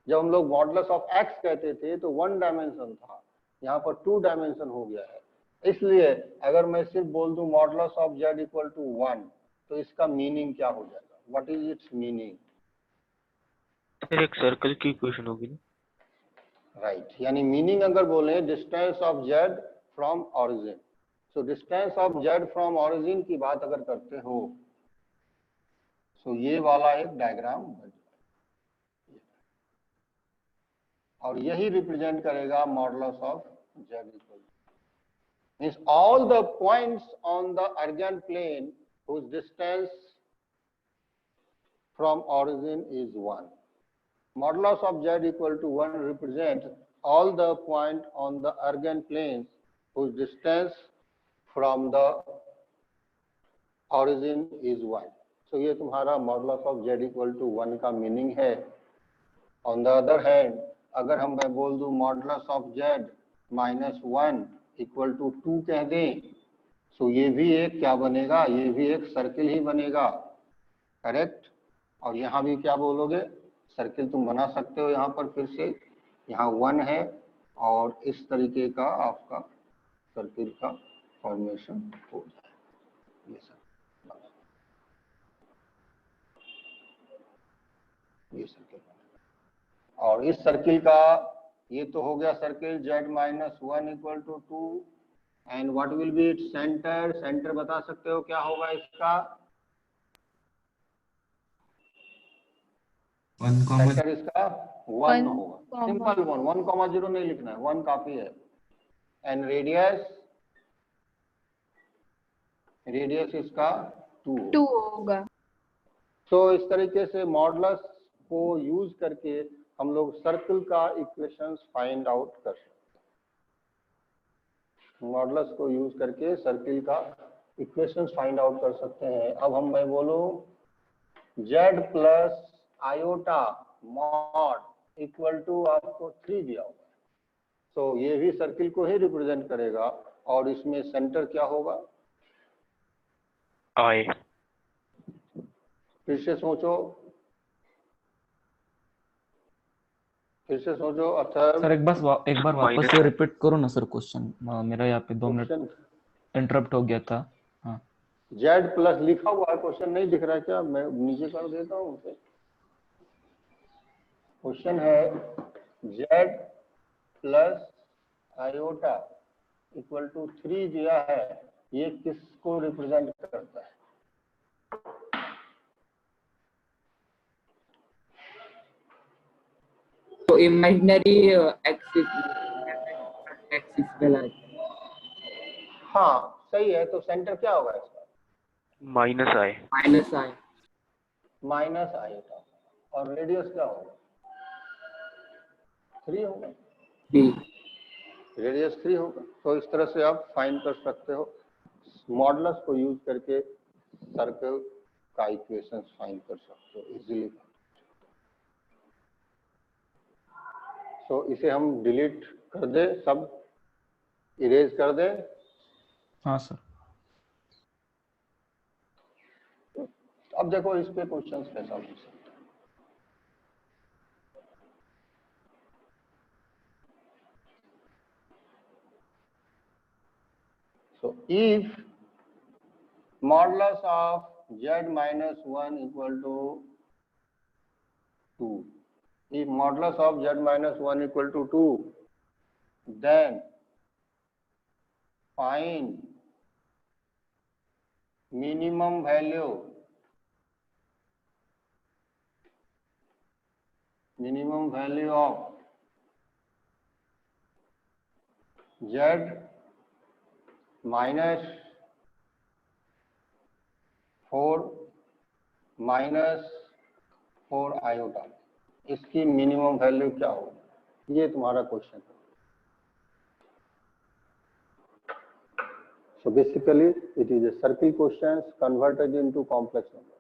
जब हम लोग मॉडुलस ऑफ एक्स कहते थे तो 1 डायमेंशन था, यहाँ पर 2 डायमेंशन हो गया है। इसलिए अगर मैं सिर्फ बोल दूं modulus of z equal to 1, तो इसका मीनिंग क्या हो जाएगा, व्हाट इज इट्स मीनिंग? फिर एक सर्कल की इक्वेशन होगी ना? राइट, यानी मीनिंग अगर बोले distance of z from origin, so distance of z from origin की बात अगर करते हो, सो ये वाला एक डायग्राम बन जाएगा, और यही रिप्रेजेंट करेगा modulus of z equal means all the points on the Argand plane whose distance from origin is 1. Modulus of z equal to 1 represents all the point on the Argand plane whose distance from the origin is 1. So ये तुम्हारा modulus of z equal to 1 का meaning है। On the other hand, अगर हम मैं बोल दूं modulus of z minus 1 equal to 2 कह दें, सो ये भी एक क्या बनेगा, ये भी एक सर्किल ही बनेगा। करेक्ट। और यहाँ भी क्या बोलोगे, सर्किल तुम बना सकते हो यहाँ पर फिर से, यहाँ 1 है और इस तरीके का आपका सर्किल का फॉर्मेशन हो जाए। ये सर्किल और इस सर्किल का ये तो हो गया circle z-1 equal to 2 and what will be its centre, centre बता सकते हो क्या होगा इसका, सेंटर इसका 1 होगा, सिंपल 1,0 नहीं लिखना है, 1 काफी है। एंड रेडियस, रेडियस इसका 2 होगा। तो इस तरीके से मॉडुलस को यूज करके हम लोग सर्कल का इक्वेशंस फाइंड आउट कर सकते हैं, मॉडुलस को यूज करके सर्किल का इक्वेशंस फाइंड आउट कर सकते हैं। अब मैं बोलूं z plus iota mod equal to आपको 3 दिया होगा, तो ये भी सर्किल को ही रिप्रेजेंट करेगा और इसमें सेंटर क्या होगा, I। फिर से सोचो, फिर से सोचो अथर्व। सर एक बार वापस से रिपीट करो ना सर क्वेश्चन, मेरा यहाँ पे 2 मिनट इंटरप्ट हो गया था। हाँ z प्लस लिखा हुआ है, क्वेश्चन नहीं दिख रहा है क्या, मैं नीचे कर देता हूँ उसे। क्वेश्चन है z plus iota equal to 3 दिया है, ये किसको रिप्रेजेंट करता है, तो इमेजिनरी एक्सिस कहलाता है। हाँ सही है, तो सेंटर क्या होगा इसका, -I। माइनस आयोटा और रेडियस क्या होगा, 3 होगा, रेडियस 3 होगा। तो इस तरह से आप फाइंड कर सकते हो, मॉडुलस को यूज करके सर्कल का इक्वेशंस फाइंड कर सकते हो इजीली। तो इसे हम डिलीट कर दे, सब इरेज कर दे। हाँ सर। अब देखो इस पे क्वेश्चंस कैसा हो सकता है। So if modulus of z-1 equal to 2, if modulus of z-1 equal to 2, then find minimum value of z minus 4 iota, इसकी मिनिमम वैल्यू क्या होगी, ये तुम्हारा क्वेश्चन है। So basically it is a circle questions converted into complex number।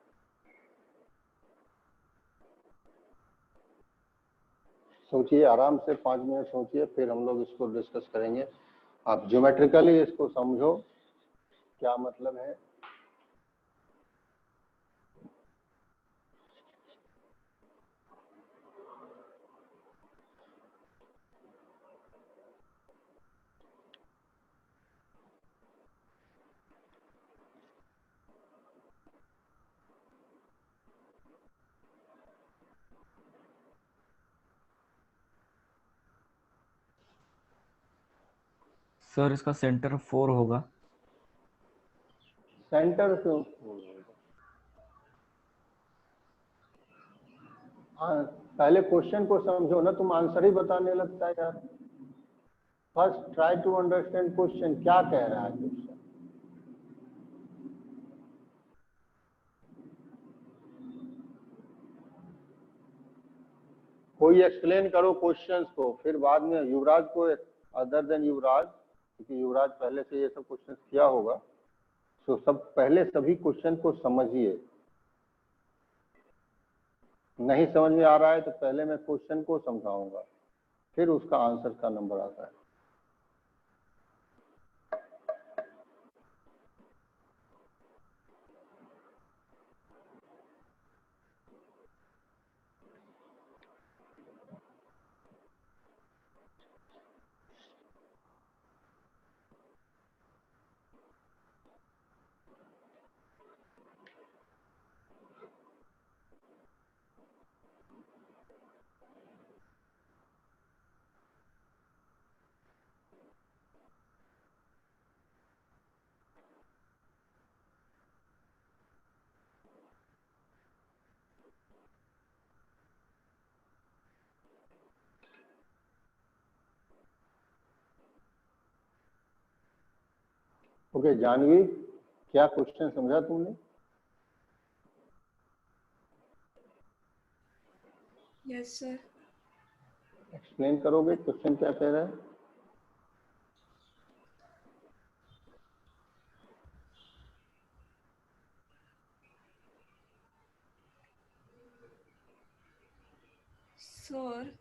सोचिए आराम से 5 minute सोचिए, फिर हम लोग इसको डिस्कस करेंगे। आप ज्योमेट्रिकली इसको समझो क्या मतलब है। सर इसका सेंटर 4 होगा। सेंटर क्यों, पहले क्वेश्चन को समझो ना, तुम आंसर ही बताने लगता है यार। First try to understand question, क्या कह रहा है क्वेश्चन। कोई एक्सप्लेन करो क्वेश्चंस को, फिर बाद में युवराज को, अदर देन युवराज, क्योंकि युवराज पहले से ये सब क्वेश्चंस किया होगा, तो सब पहले सभी क्वेश्चन को समझिए। नहीं समझ में आ रहा है तो पहले मैं क्वेश्चन को समझाऊंगा, फिर उसका आंसर का नंबर आता है। ओके जानवी, क्या क्वेश्चन समझा तुमने? Yes sir. एक्सप्लेन करोगे क्वेश्चन क्या कह रहा है? सर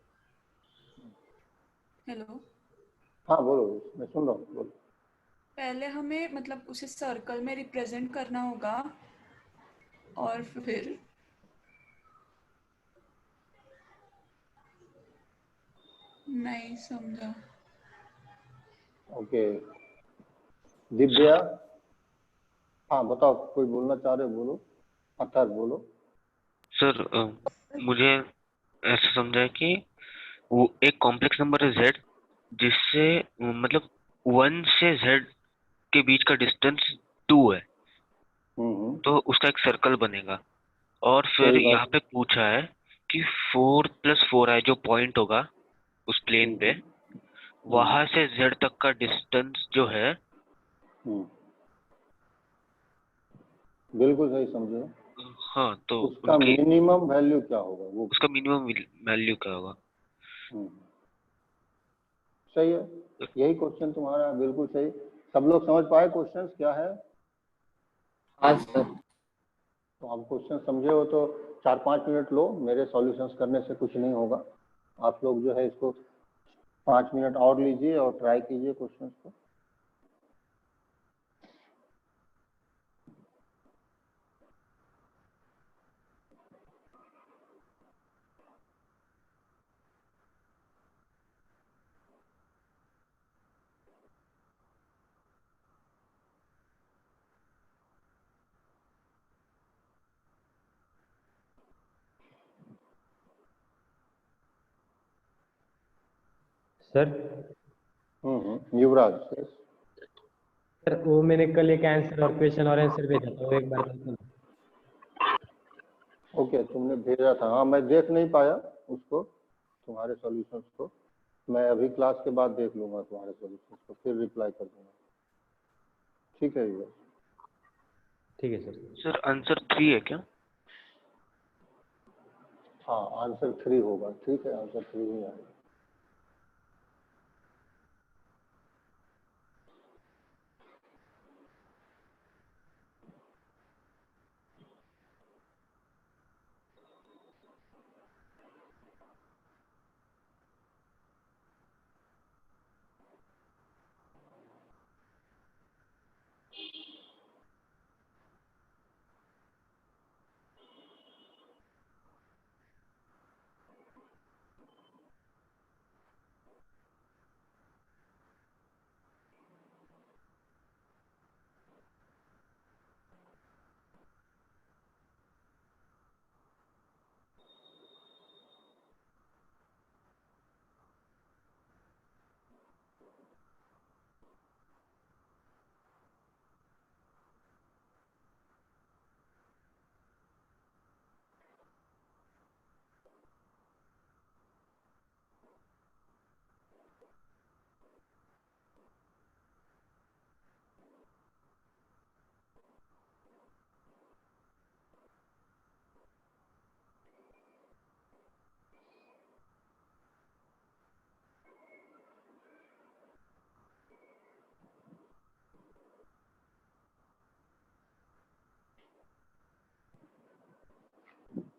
हेलो, हाँ बोलो, मैं सुन रहा हूँ, बोलो। पहले हमें मतलब उसे सर्कल में रिप्रेजेंट करना होगा और फिर नहीं समझा। ओके दिव्या, हाँ बताओ, कोई बोलना चाह रहे हो बोलो, अर्थात बोलो। सर मुझे ऐसा समझा है कि वो एक कॉम्प्लेक्स नंबर है z जिससे मतलब 1 से z के बीच का डिस्टेंस 2 है, तो उसका एक सर्कल बनेगा। और फिर सही बात। यहाँ पे पूछा है कि 4 + 4i जो पॉइंट होगा उस प्लेन पे, वहां से z तक का डिस्टेंस जो है, बिल्कुल सही समझे। हाँ तो उसका उनकी मिनिमम वैल्यू क्या होगा वो? उसका मिनिमम वैल्यू क्या होगा? सही है, यही क्वेश्चन तुम्हारा, बिल्कुल सही। सब लोग समझ पाए क्वेश्चन क्या है? हाँ सर। तो आप क्वेश्चन समझे हो तो 4-5 मिनट लो, मेरे सॉल्यूशंस करने से कुछ नहीं होगा। आप लोग जो है इसको 5 मिनट और लीजिए और ट्राई कीजिए क्वेश्चन को। सर युवराज। सर वो मैंने कल एक आंसर और क्वेश्चन और आंसर भेजा था, वो एक बार बता दो। ओके तुमने भेजा था, हाँ मैं देख नहीं पाया उसको, तुम्हारे सॉल्यूशंस को। मैं अभी क्लास के बाद देख लूंगा तुम्हारे सॉल्यूशंस को, फिर रिप्लाई कर दूंगा। ठीक है युवराज? ठीक है सर। सर आंसर 3 है क्या? हाँ आंसर 3 होगा, ठीक है, आंसर 3 ही आएगा।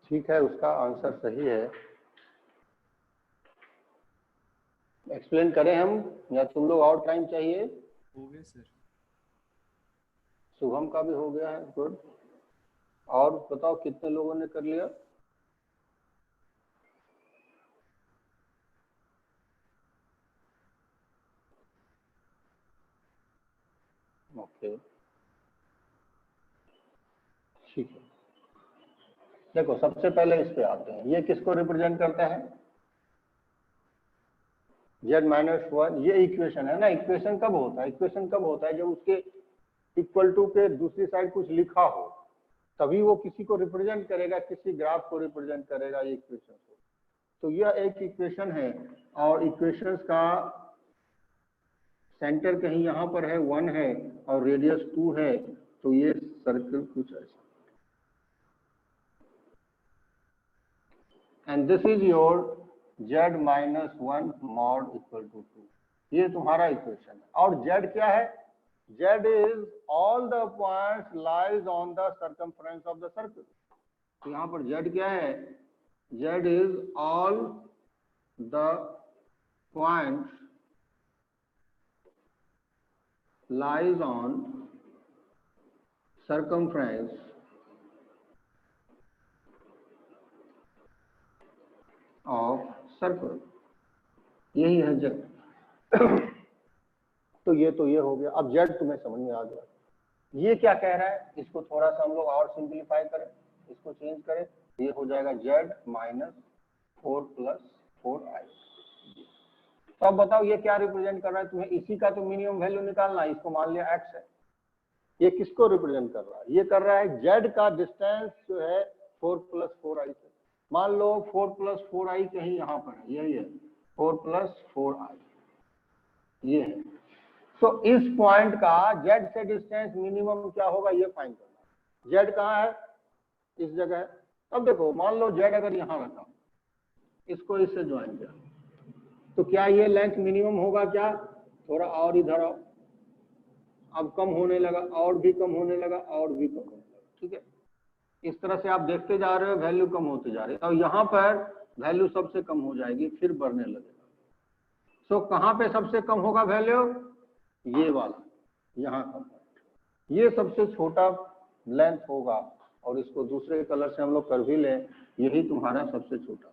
ठीक है, उसका आंसर सही है। एक्सप्लेन करें हम या तुम लोग और टाइम चाहिए? हो गया सर। शुभम का भी हो गया है, गुड। और बताओ कितने लोगों ने कर लिया? ओके ठीक है। देखो सबसे पहले इस पे आते हैं, ये किसको रिप्रेजेंट करता है? z-1, ये इक्वेशन है ना। इक्वेशन कब होता है? इक्वेशन कब होता है? जब उसके इक्वल टू के दूसरी साइड कुछ लिखा हो, तभी वो किसी को रिप्रेजेंट करेगा, किसी ग्राफ को रिप्रेजेंट करेगा ये इक्वेशन को। तो यह एक इक्वेशन है और इक्वेशंस का सेंटर कहीं यहाँ पर है, 1 है और रेडियस 2 है, तो ये सर्कल कुछ ऐसा, and this is your z minus 1 mod equal to 2। ये तुम्हारा इक्वेशन है। और z क्या है? z is all the points lies on the circumference of the circle. तो यहाँ पर z क्या है? z is all the points lies on circumference of circle। यही है z। तो ये हो गया। अब z तुम्हें समझ में आ गया। ये क्या कह रहा है? इसको थोड़ा सा हम लोग और सिंप्लीफाई करें, इसको चेंज करें, ये हो जाएगा z माइनस 4 प्लस 4i। तो अब बताओ ये क्या रिप्रेजेंट कर रहा है? तुम्हें इसी का तो मिनिमम वैल्यू निकालना है। इसको मान लिया x है, ये किसको रिप्रेजेंट कर रहा है? ये कर रहा है z का डिस्टेंस जो है 4 प्लस 4i से। मान लो 4 प्लस 4i कहीं यहाँ पर है, यही है 4 प्लस 4i, ये है। तो इस पॉइंट का z से डिस्टेंस मिनिमम क्या होगा ये फाइंड करना। z कहाँ है? इस जगह है। अब देखो मान लो z अगर यहाँ रखा, इसको इससे ज्वाइन किया, तो क्या ये लेंथ मिनिमम होगा? क्या थोड़ा और इधर आओ, अब कम होने लगा, और भी कम होने लगा, और भी कम होने लगा। ठीक है, इस तरह से आप देखते जा रहे हो, वैल्यू कम होती जा रही है, और यहाँ पर वैल्यू सबसे कम हो जाएगी, फिर बढ़ने लगेगा। सो कहाँ पे सबसे कम होगा वैल्यू? ये वाला, यहाँ का, ये सबसे छोटा लेंथ होगा। और इसको दूसरे कलर से हम लोग कर भी लें, यही तुम्हारा सबसे छोटा।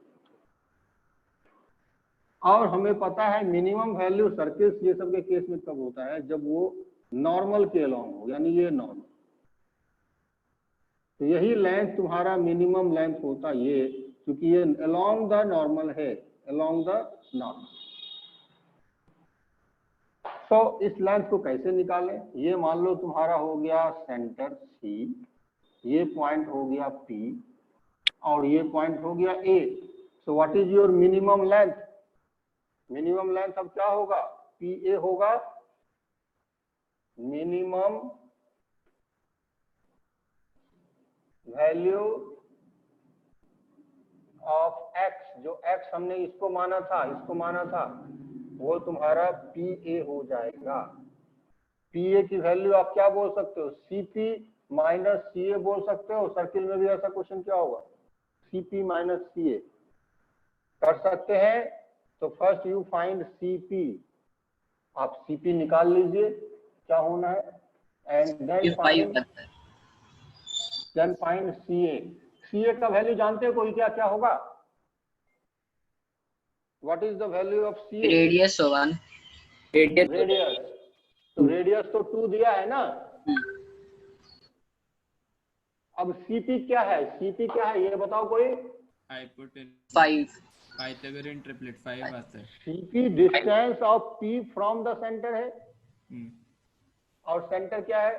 और हमें पता है मिनिमम वैल्यू सर्किल्स ये सब के केस में कब होता है? जब वो नॉर्मल के अलोंग हो, यानी ये नॉर्मल। तो यही लेंथ तुम्हारा मिनिमम लेंथ होता ये, क्योंकि ये अलोंग द नॉर्मल है, अलोंग द नॉर्मल। तो इस लेंथ को कैसे निकालें? ये मान लो तुम्हारा हो गया सेंटर C, ये पॉइंट हो गया P, और ये पॉइंट हो गया A। So what is your minimum length? Minimum length अब क्या होगा? PA होगा मिनिमम वैल्यू ऑफ x, जो x हमने इसको माना था, वो तुम्हारा PA हो जाएगा। PA की वैल्यू आप क्या बोल सकते हो? CP माइनस CA बोल सकते हो। सर्किल में भी ऐसा क्वेश्चन क्या होगा? CP माइनस CA कर सकते हैं। तो फर्स्ट यू फाइंड CP, आप CP निकाल लीजिए क्या होना है, and then find CA। CA का वैल्यू जानते हो कोई? क्या होगा? What is the value of CA? Radius होगा, रेडियस। तो रेडियस तो 2 दिया है ना। अब CP क्या है? CP क्या है ये बताओ कोई? हाइपोटेन्यूज 5 पाइथागोरियन ट्रिपलेट 5 आता है। CP distance of P from the centre है, और सेंटर क्या है?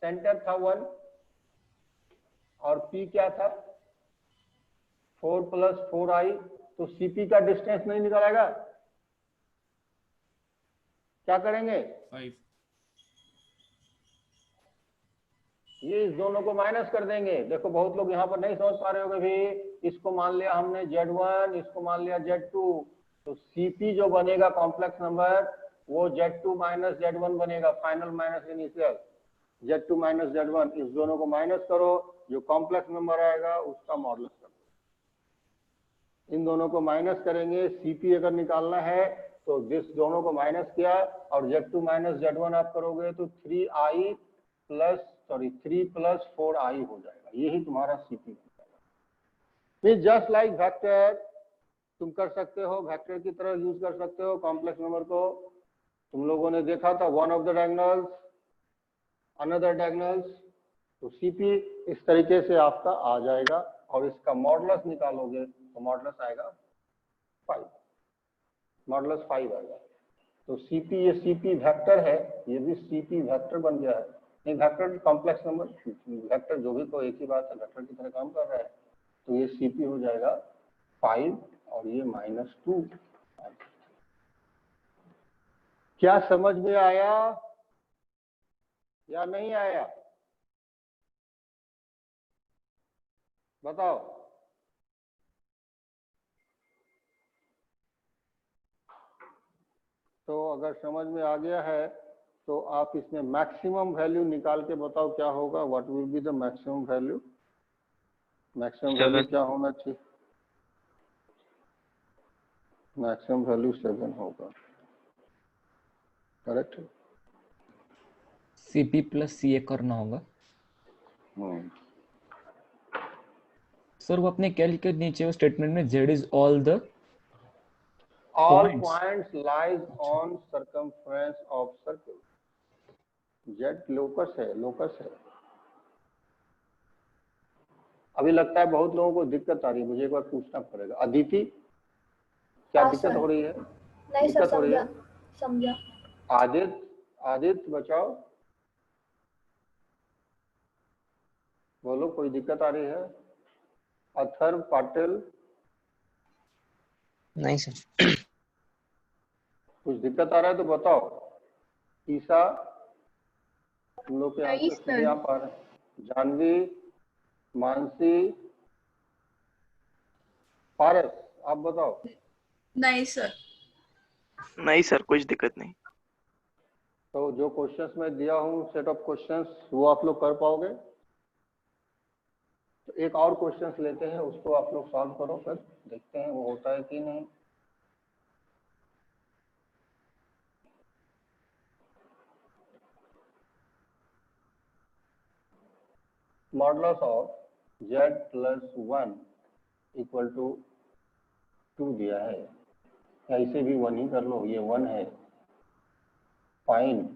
सेंटर था 1, और P क्या था? 4 प्लस 4i। तो CP का डिस्टेंस नहीं निकलेगा, क्या करेंगे? 5 ये इस दोनों को माइनस कर देंगे। देखो बहुत लोग यहाँ पर नहीं समझ पा रहे होंगे भी, इसको मान लिया हमने Z1, इसको मान लिया Z2, तो CP जो बनेगा कॉम्प्लेक्स नंबर वो Z2 माइनस Z1 बनेगा, final minus initial. Z2 minus Z1, इस दोनों को माइनस करो, जो कॉम्प्लेक्स नंबर आएगा उसका मॉडुलस करो। इन दोनों को माइनस करेंगे, CP अगर निकालना है तो जिस दोनों को माइनस किया और Z2 माइनस Z1 आप करोगे तो 3 प्लस 4i हो जाएगा। यही तुम्हारा CP है। जस्ट लाइक वेक्टर तुम कर सकते हो, वेक्टर की तरह यूज कर सकते हो कॉम्प्लेक्स नंबर को। तुम लोगों ने देखा था one of the diagonals, another diagonals. तो CP इस तरीके से आपका आ जाएगा, और इसका मॉडुलस निकालोगे तो मॉडुलस आएगा 5, मॉडुलस 5 आएगा। तो CP, ये CP वेक्टर है, ये भी CP वेक्टर बन गया है। नहीं, वेक्टर कॉम्प्लेक्स नंबर, वेक्टर जो भी को एक ही बात है, वेक्टर की तरह काम कर रहा है। तो ये CP हो जाएगा 5 और ये -2। क्या समझ में आया? या नहीं आया? बताओ। तो अगर समझ में आ गया है तो आप इसमें मैक्सिमम वैल्यू निकाल के बताओ क्या होगा। What will be the maximum value? Maximum value क्या होना चाहिए? मैक्सिमम वैल्यू 7 होगा। करेक्ट? CP प्लस CA करना होगा। सर वो अपने क्या लिखा नीचे वो स्टेटमेंट में, Z is all the All points. points lies on circumference of circle. Z locus है, लोकस है। अभी लगता है बहुत लोगों को दिक्कत आ रही है, मुझे एक बार पूछना पड़ेगा। अदिति, क्या दिक्कत हो रही है? नहीं सर, दिक्कत हो रही है? समझा। आदित्य बचाओ, बोलो कोई दिक्कत आ रही है? अथर्व, पाटिल, नहीं सर। कुछ दिक्कत आ रहा है तो बताओ। ईसा, तुम लोग के नहीं आंसर सर। नहीं आ पा रहे। जानवी, मानसी, पारस, आप बताओ। नहीं सर। नहीं सर, कुछ दिक्कत नहीं। तो जो क्वेश्चंस मैं दिया हूँ, सेट ऑफ क्वेश्चंस, वो आप लोग कर पाओगे? तो एक और क्वेश्चंस लेते हैं, उसको आप लोग सॉल्व करो, फिर देखते हैं वो होता है कि नहीं। Modulus of z plus 1 equal to 2 दिया है, या इसे भी 1 ही कर लो, ये 1 है। Find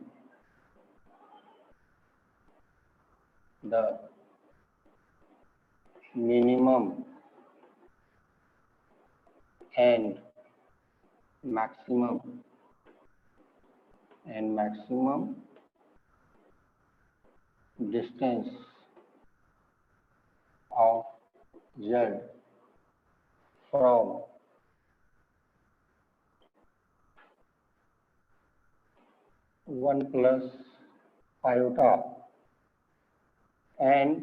the minimum and maximum distance of Z from one plus iota and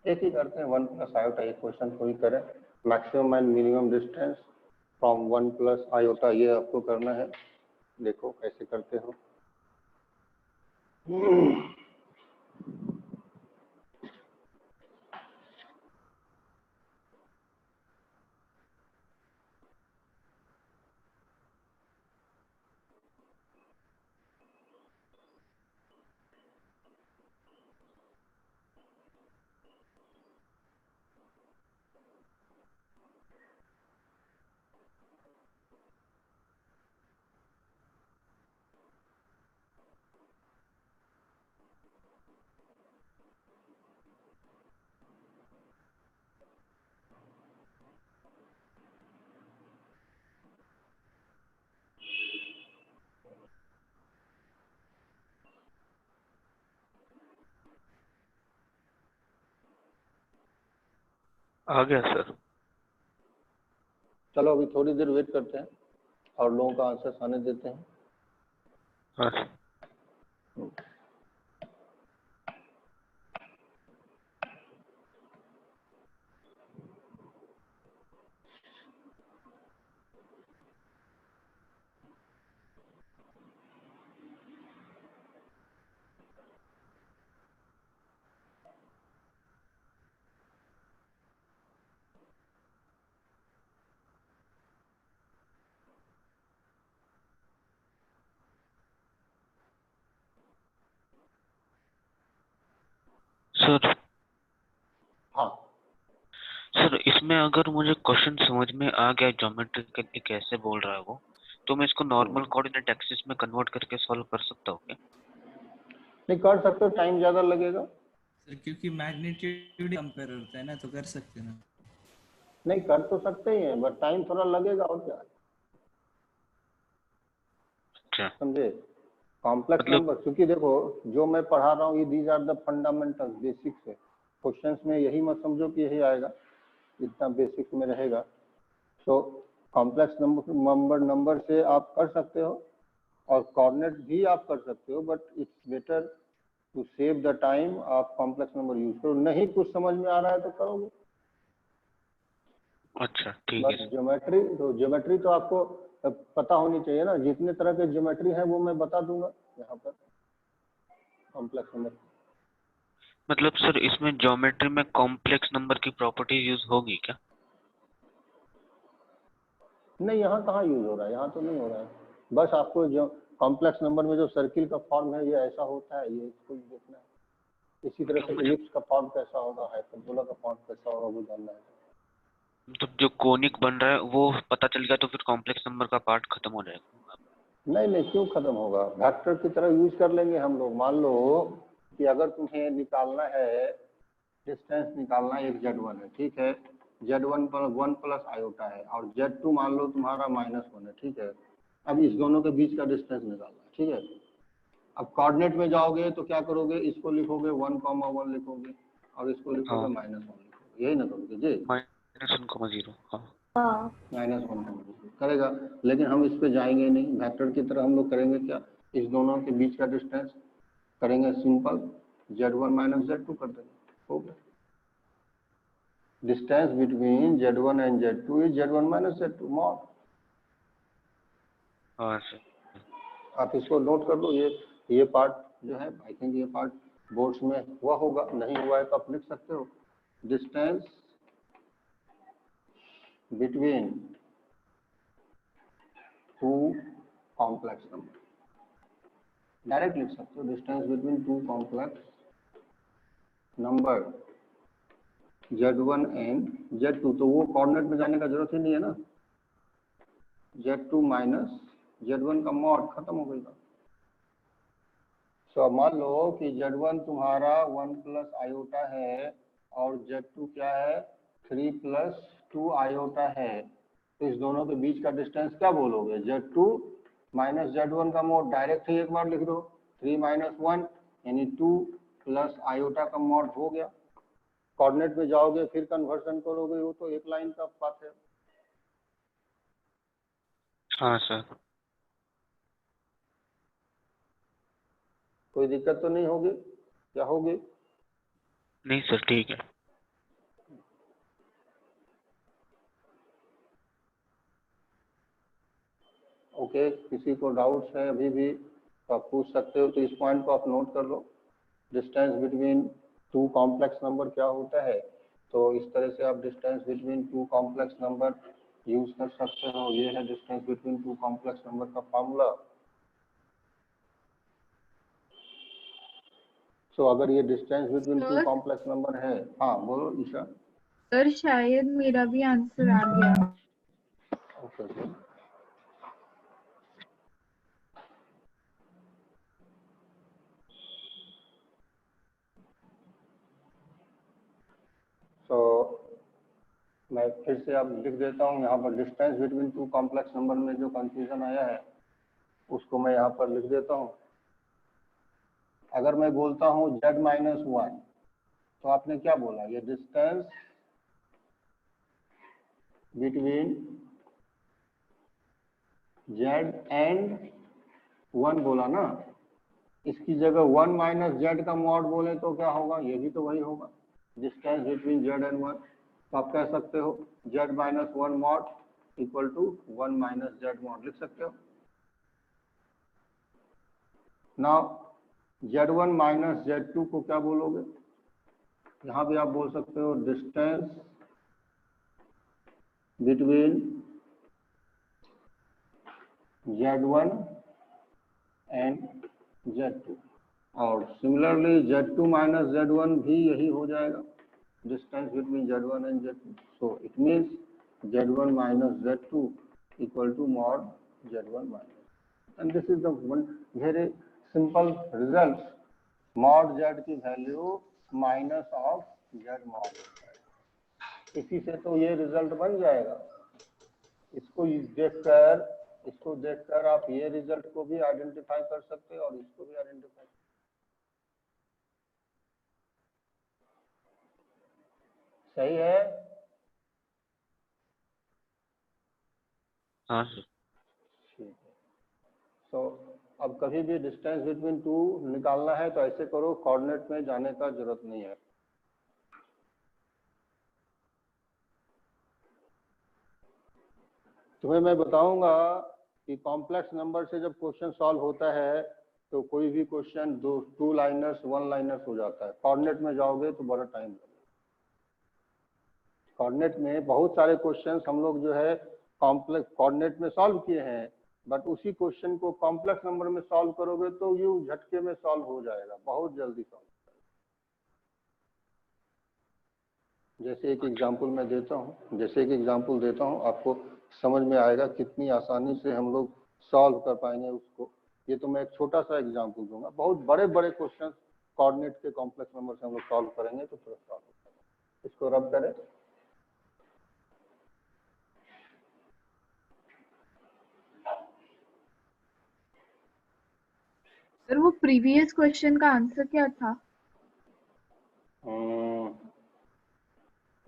एक ही करते हैं, 1 प्लस आयोटा, एक क्वेश्चन को ही करें। Maximum and minimum distance from 1 plus iota, ये आपको करना है। देखो कैसे करते हो। आ गया सर। चलो अभी थोड़ी देर वेट करते हैं और लोगों का आंसर आने देते हैं। हाँ सर। सर हाँ सर, इसमें अगर मुझे क्वेश्चन समझ में आ गया ज्योमेट्रिकली कैसे बोल रहा है वो, तो मैं इसको नॉर्मल कोऑर्डिनेट एक्सिस में कन्वर्ट करके सॉल्व कर सकता हूँ क्या? नहीं कर सकते हो, टाइम ज्यादा लगेगा। सर क्योंकि मैग्नीट्यूड कंपेयर होता है ना, तो कर सकते हैं ना। नहीं कर तो सकते ही हैं, बट टाइम थोड़ा लगेगा और क्या। अच्छा, समझे? कॉम्प्लेक्स मतलब नंबर, क्योंकि देखो जो मैं पढ़ा रहा हूँ ये these are the fundamental basics है। क्वेश्चंस में यही मत समझो कि यही आएगा, इतना बेसिक में रहेगा। तो कॉम्प्लेक्स नंबर से आप कर सकते हो, और कोऑर्डिनेट भी आप कर सकते हो, but it's better to save the time आप कॉम्प्लेक्स नंबर यूज करो। नहीं कुछ समझ में आ रहा है तो करोगे। अच्छा ठीक बस है। ज्योमेट्री तो आपको पता होनी चाहिए ना, जितने तरह के ज्योमेट्री है वो मैं बता दूंगा यहाँ पर कॉम्प्लेक्स नंबर। मतलब सर इसमें ज्योमेट्री में कॉम्प्लेक्स नंबर की प्रॉपर्टीज यूज होगी क्या? नहीं, यहाँ कहाँ यूज हो रहा है, यहाँ तो नहीं हो रहा है। बस आपको जो कॉम्प्लेक्स नंबर में जो सर्किल का फॉर्म है ये ऐसा होता है, ये इसको ही देखना है। इसी तरह से इलिप्स का फॉर्म कैसा होगा, हाइपरबोला का फॉर्म कैसा होगा वो जानना है। मतलब जो कोनिक बन रहा है वो पता चल गया तो फिर कॉम्प्लेक्स नंबर का पार्ट खत्म हो जाएगा? नहीं, क्यों खत्म होगा, वेक्टर की तरह यूज कर लेंगे हम लोग। मान लो कि अगर तुम्हें निकालना है, डिस्टेंस निकालना है, एक Z1 है, ठीक है, Z1 पर 1 प्लस आयोटा है और Z2 मान लो तुम्हारा -1 है, ठीक है। अब इस दोनों के बीच का डिस्टेंस निकालना है, ठीक है। अब कोऑर्डिनेट में जाओगे तो क्या करोगे, इसको लिखोगे 1,1 लिखोगे और इसको लिखोगे हाँ। -1 लिखोगे, यही ना करोगे जी। -1,0 हाँ। हाँ -1 करेगा, लेकिन हम इस पे जाएंगे नहीं। वेक्टर की तरह हम लोग करेंगे क्या, इस दोनों के बीच का डिस्टेंस करेंगे सिंपल, Z1 - Z2 कर देंगे, हो गया। Distance between Z1 and Z2 is Z1 - Z2 mod. हाँ सर। आप इसको नोट कर लो, ये पार्ट जो है, आई थिंक ये पार्ट बोर्ड्स में हुआ होगा, नहीं हुआ है तो आप लिख सकते हो। Distance between two complex number, direct लिख सकते हो, distance between two complex number Z1 and Z2। तो वो कोऑर्डिनेट में जाने का जरूरत ही नहीं है ना, Z2 माइनस Z1 का मॉड, खत्म हो गई बात। तो मान लो कि Z1 तुम्हारा 1 प्लस आयोटा है और Z2 क्या है, 3 प्लस 2 आयोटा है। तो इस दोनों के बीच का डिस्टेंस क्या बोलोगे, Z2 माइनस Z1 का मॉड, डायरेक्ट ही एक बार लिख दो, 3 - 1 यानी 2 प्लस आयोटा का मॉड हो गया। कोऑर्डिनेट में जाओगे फिर कन्वर्सन करोगे, वो तो एक लाइन का बात है। हाँ सर। कोई दिक्कत तो नहीं होगी, क्या होगी? नहीं सर ठीक है। ओके, किसी को डाउट्स है अभी भी तो आप पूछ सकते हो। तो इस पॉइंट को आप नोट कर लो, distance between two complex number क्या होता है। तो इस तरह से आप distance between two complex number use कर सकते हो। ये है distance between two complex number का फॉर्मूला। सो अगर ये distance between two sir complex number है, हाँ बोलो ईशा। सर शायद मेरा भी आंसर आ गया। ओके, तो मैं फिर से आप लिख देता हूँ यहाँ पर, distance between two complex number में जो कंफ्यूजन आया है उसको मैं यहाँ पर लिख देता हूँ। अगर मैं बोलता हूँ Z-1 तो आपने क्या बोला, ये डिस्टेंस बिटवीन Z एंड 1 बोला ना। इसकी जगह 1 - Z का मॉड बोले तो क्या होगा, ये भी तो वही होगा, डिस्टेंस बिटवीन Z एंड 1। तो आप कह सकते हो Z-1 mod equal to 1 - Z mod, लिख सकते हो। नाउ Z1 - Z2 को क्या बोलोगे, यहाँ भी आप बोल सकते हो distance between Z1 and Z2। और सिमिलरली Z2 - Z1 भी यही हो जाएगा, distance between Z1 and Z2। So it means Z1 - Z2 equal to mod Z1 - and this is the one very simple result. Mod Z की वैल्यू minus of Z mod, इसी से तो ये रिजल्ट बन जाएगा। इसको देखकर आप ये रिजल्ट को भी आइडेंटिफाई कर सकते हो और इसको भी आइडेंटिफाई। सही है? हाँ सर। ठीक है। तो अब कभी भी डिस्टेंस बिटवीन टू निकालना है तो ऐसे करो, कोऑर्डिनेट में जाने का जरूरत नहीं है। तुम्हें मैं बताऊंगा कि कॉम्प्लेक्स नंबर से जब क्वेश्चन सॉल्व होता है तो कोई भी question two liners one liners हो जाता है। कोऑर्डिनेट में जाओगे तो बड़ा टाइम लगेगा। कोऑर्डिनेट में बहुत सारे क्वेश्चंस हम लोग जो है कॉम्प्लेक्स कोऑर्डिनेट में सॉल्व किए हैं, बट उसी क्वेश्चन को कॉम्प्लेक्स नंबर में सॉल्व करोगे तो यूं झटके में सॉल्व हो जाएगा, बहुत जल्दी सॉल्व। जैसे एक एग्जांपल मैं देता हूं, आपको समझ में आएगा कितनी आसानी से हम लोग सॉल्व कर पाएंगे उसको। ये तो मैं एक छोटा सा एग्जांपल दूंगा, बहुत बड़े बड़े क्वेश्चन कोऑर्डिनेट के कॉम्प्लेक्स नंबर से हम लोग सॉल्व करेंगे तो पूरा सॉल्व हो जाएगा। इसको रब करें। सर वो प्रीवियस क्वेश्चन का आंसर क्या था?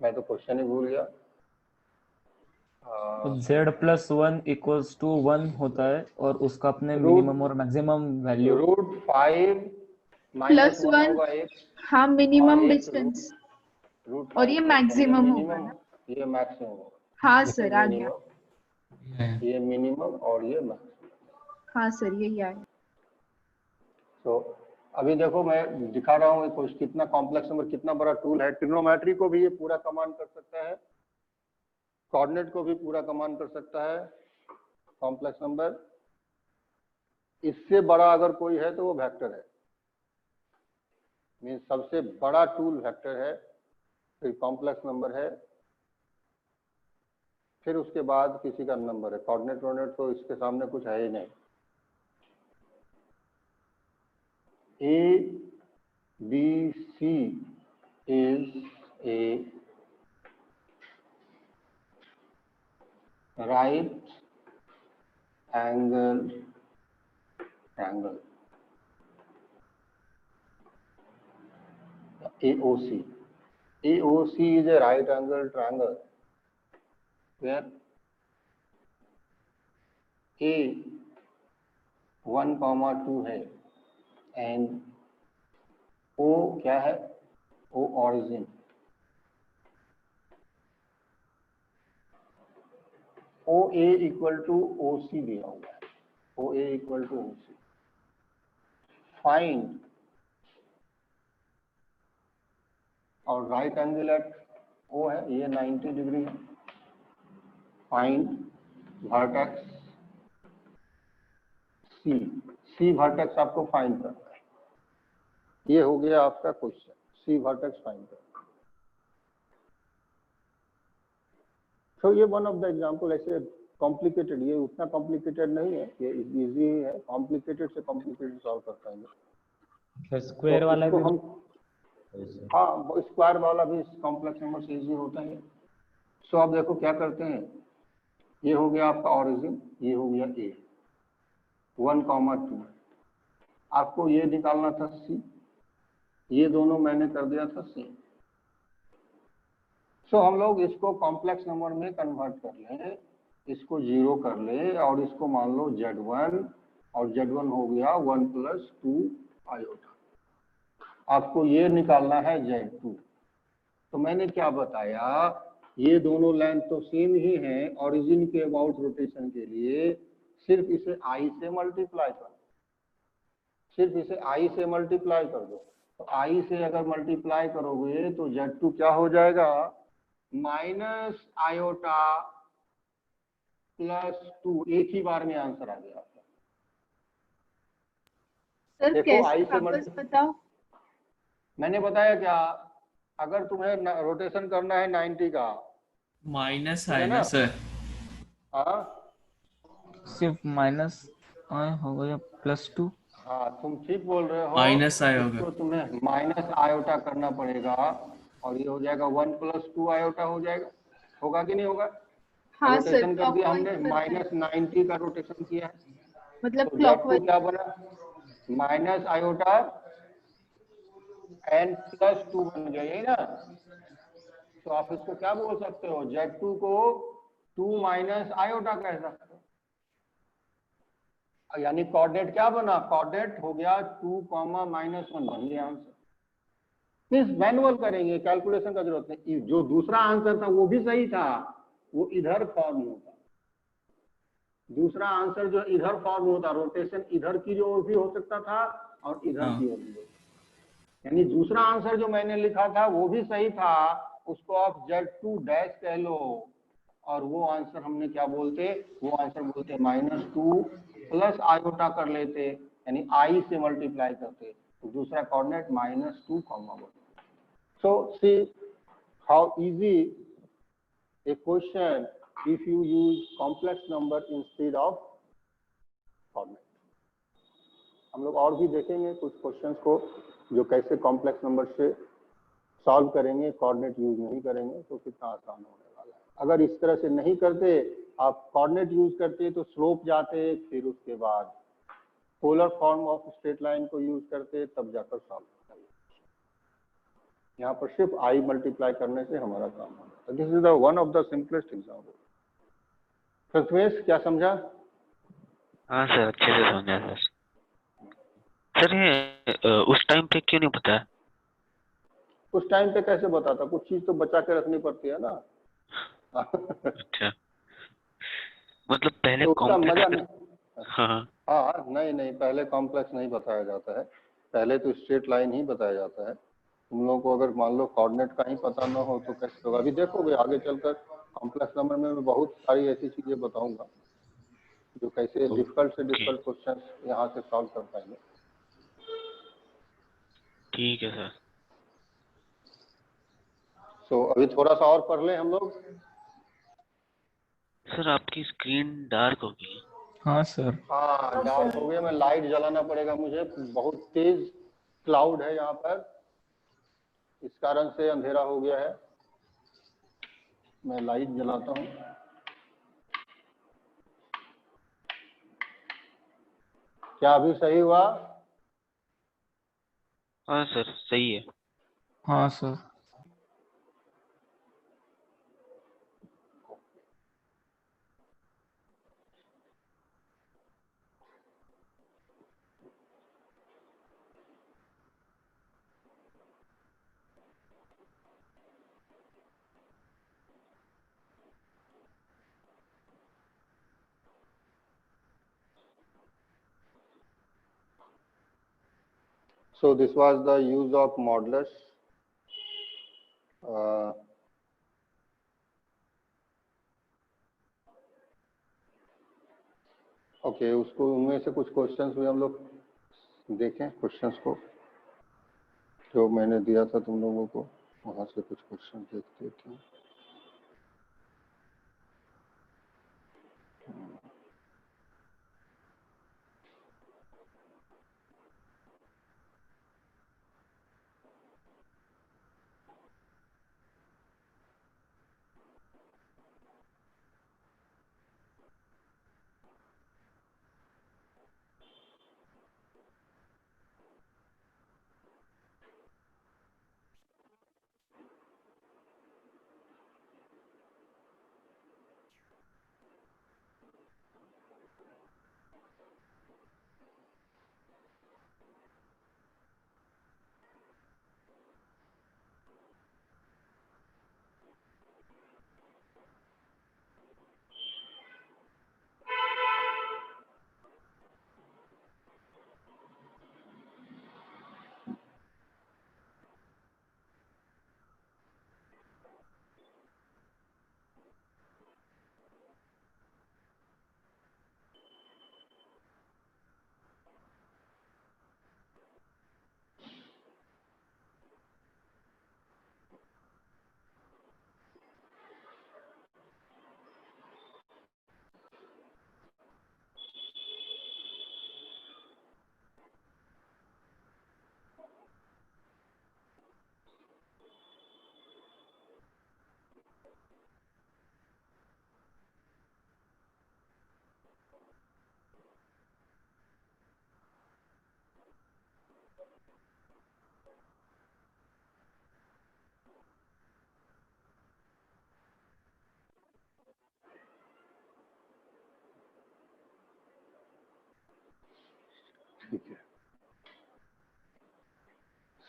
मैं तो क्वेश्चन ही भूल गया। z+1 इक्वल्स टू 1 होता है और उसका अपने मिनिमम और मैक्सिमम वैल्यू √5 प्लस -1 वन, होगा एक, हाँ मिनिमम और एक डिस्टेंस, √5 और ये मैक्सिमम होगा ना? ये मैक्सिमम होगा। हाँ सर आ गया। ये मिनिमम और ये मैक्सिमम। हाँ सर यही आया। तो अभी देखो मैं दिखा रहा हूँ कुछ कितना कॉम्प्लेक्स नंबर कितना बड़ा टूल है। ट्रिग्नोमेट्री को भी ये पूरा कमांड कर सकता है, कोऑर्डिनेट को भी पूरा कमांड कर सकता है कॉम्प्लेक्स नंबर। इससे बड़ा अगर कोई है तो वो वेक्टर है, मीन्स सबसे बड़ा टूल वेक्टर है, फिर कॉम्प्लेक्स नंबर है, फिर उसके बाद किसी का नंबर है। कोऑर्डिनेट तो इसके सामने कुछ है ही नहीं। A B C is a right angle triangle. AOC. AOC is a right angle triangle where A 1,2 है एंड O क्या है? O origin. OA equal to OC दिया हुआ है, OA equal to OC। Find और राइट एंगल एट O है, ये 90 degree है। फाइंड वर्टेक्स C वर्टेक्स आपको फाइंड करना है। ये हो गया आपका क्वेश्चन, C वर्टेक्स फाइंड करना। तो ये वन ऑफ द एग्जांपल। ऐसे कॉम्प्लिकेटेड, ये उतना कॉम्प्लिकेटेड नहीं है, ये इजी है। कॉम्प्लिकेटेड से कॉम्प्लिकेटेड सॉल्व कर पाएंगे। स्क्वायर वाला भी हम हाँ स्क्वायर वाला भी कॉम्प्लेक्स नंबर से इजी होता है। सो आप देखो क्या करते हैं, ये हो गया आपका ओरिजिन, ये हो गया A 1,2। आपको ये निकालना था C, ये दोनों मैंने कर दिया था C। सो हम लोग इसको कॉम्प्लेक्स नंबर में कन्वर्ट कर लें, इसको 0 कर ले और इसको मान लो Z1, और Z1 हो गया 1 + 2 आयोटा। आपको ये निकालना है Z2। तो मैंने क्या बताया, ये दोनों लाइन तो सेम ही है ओरिजिन के अबाउट रोटेशन के लिए, सिर्फ इसे I से मल्टीप्लाई कर दो, सिर्फ इसे I से मल्टीप्लाई कर दो। तो I से अगर मल्टीप्लाई करोगे तो Z2 क्या हो जाएगा, -आयोटा +2। एक ही बार में आंसर आ गया आपका। सर देखो कैसे I से वापस बताओ? मैंने बताया क्या, अगर तुम्हें रोटेशन करना है 90 का, माइनस ठीक है है ना ना सर? हाँ सिर्फ माइनस हो गया +2। हाँ तुम ठीक बोल रहे हो। माइनस आया होगा। इसको तुम्हें माइनस आयोटा करना पड़ेगा और ये हो जाएगा 1 + 2 आयोटा हो जाएगा। होगा कि नहीं होगा? हाँ सर रोटेशन कर दिया क्लॉकवाइज हमने, -90 का रोटेशन किया है, मतलब तो Z2 क्लॉकवाइज। क्या बना, माइनस आयोटा n + 2 बन गया, यही ना? तो आप इसको क्या बोल सकते हो, Z2 को 2 - आयोटा कह सकते हो। यानी कोऑर्डिनेट क्या बना, कोऑर्डिनेट हो गया 2, -1 बन गया आंसर। मीन्स मैनुअल करेंगे, कैलकुलेशन का जरूरत नहीं। जो दूसरा आंसर था वो भी सही था, वो इधर फॉर्म होता। दूसरा आंसर जो इधर फॉर्म होता, रोटेशन इधर की ओर भी हो सकता था और इधर हाँ। की ओर भी हो सकता। यानी दूसरा आंसर जो मैंने लिखा था वो भी सही था, उसको आप Z2 डैश कह लो, और वो आंसर हमने क्या बोलते, वो आंसर बोलते -2 प्लस आयोटा कर लेते, यानी I से मल्टीप्लाई करते, तो दूसरा coordinate -2, 1। So see how easy a question if you use complex number instead of coordinate। हम लोग और भी देखेंगे कुछ क्वेश्चंस को जो कैसे कॉम्प्लेक्स नंबर से सॉल्व करेंगे, कोऑर्डिनेट यूज नहीं करेंगे, तो कितना आसान होने वाला है। अगर इस तरह से नहीं करते, आप कोऑर्डिनेट यूज करते तो स्लोप जाते, फिर उसके बाद polar form of straight line को यूज करते, तब जाकर सॉल्व करते। यहाँ पर सिर्फ आई मल्टीप्लाई करने से हमारा काम होगा। This is the one of the simplest example. Prathamesh क्या समझा? हाँ सर, अच्छे से समझा सर। सर ये उस टाइम पे क्यों नहीं बताया? उस टाइम पे कैसे बताता, कुछ चीज तो बचा के रखनी पड़ती है ना। अच्छा, मतलब पहले तो उसका मजा कॉम्प्लेक्स। नहीं। हाँ हाँ, नहीं नहीं, पहले कॉम्प्लेक्स नहीं बताया जाता है, पहले तो स्ट्रेट लाइन ही बताया जाता है। तुम लोगों को अगर मान लो कोऑर्डिनेट का ही पता न हो तो कैसे होगा? अभी देखोगे आगे चलकर कॉम्प्लेक्स नंबर में मैं बहुत सारी ऐसी चीजें बताऊंगा जो कैसे डिफिकल्ट से डिफिकल्ट क्वेश्चन यहाँ से सॉल्व कर पाएंगे। ठीक है सर। तो अभी थोड़ा सा और पढ़ लें हम लोग। सर आपकी स्क्रीन डार्क हो गई। हाँ सर। हाँ, डार्क हो गया, मैं लाइट जलाना पड़ेगा मुझे, बहुत तेज क्लाउड है यहाँ पर, इस कारण से अंधेरा हो गया है। मैं लाइट जलाता हूँ। क्या अभी सही हुआ? हाँ सर, सही है। हाँ sir. So this was the use of modulus. Okay, उसको उनमें से कुछ क्वेश्चंस भी हम लोग देखें, क्वेश्चंस को जो मैंने दिया था तुम लोगों को, वहां से कुछ क्वेश्चन देखते थे।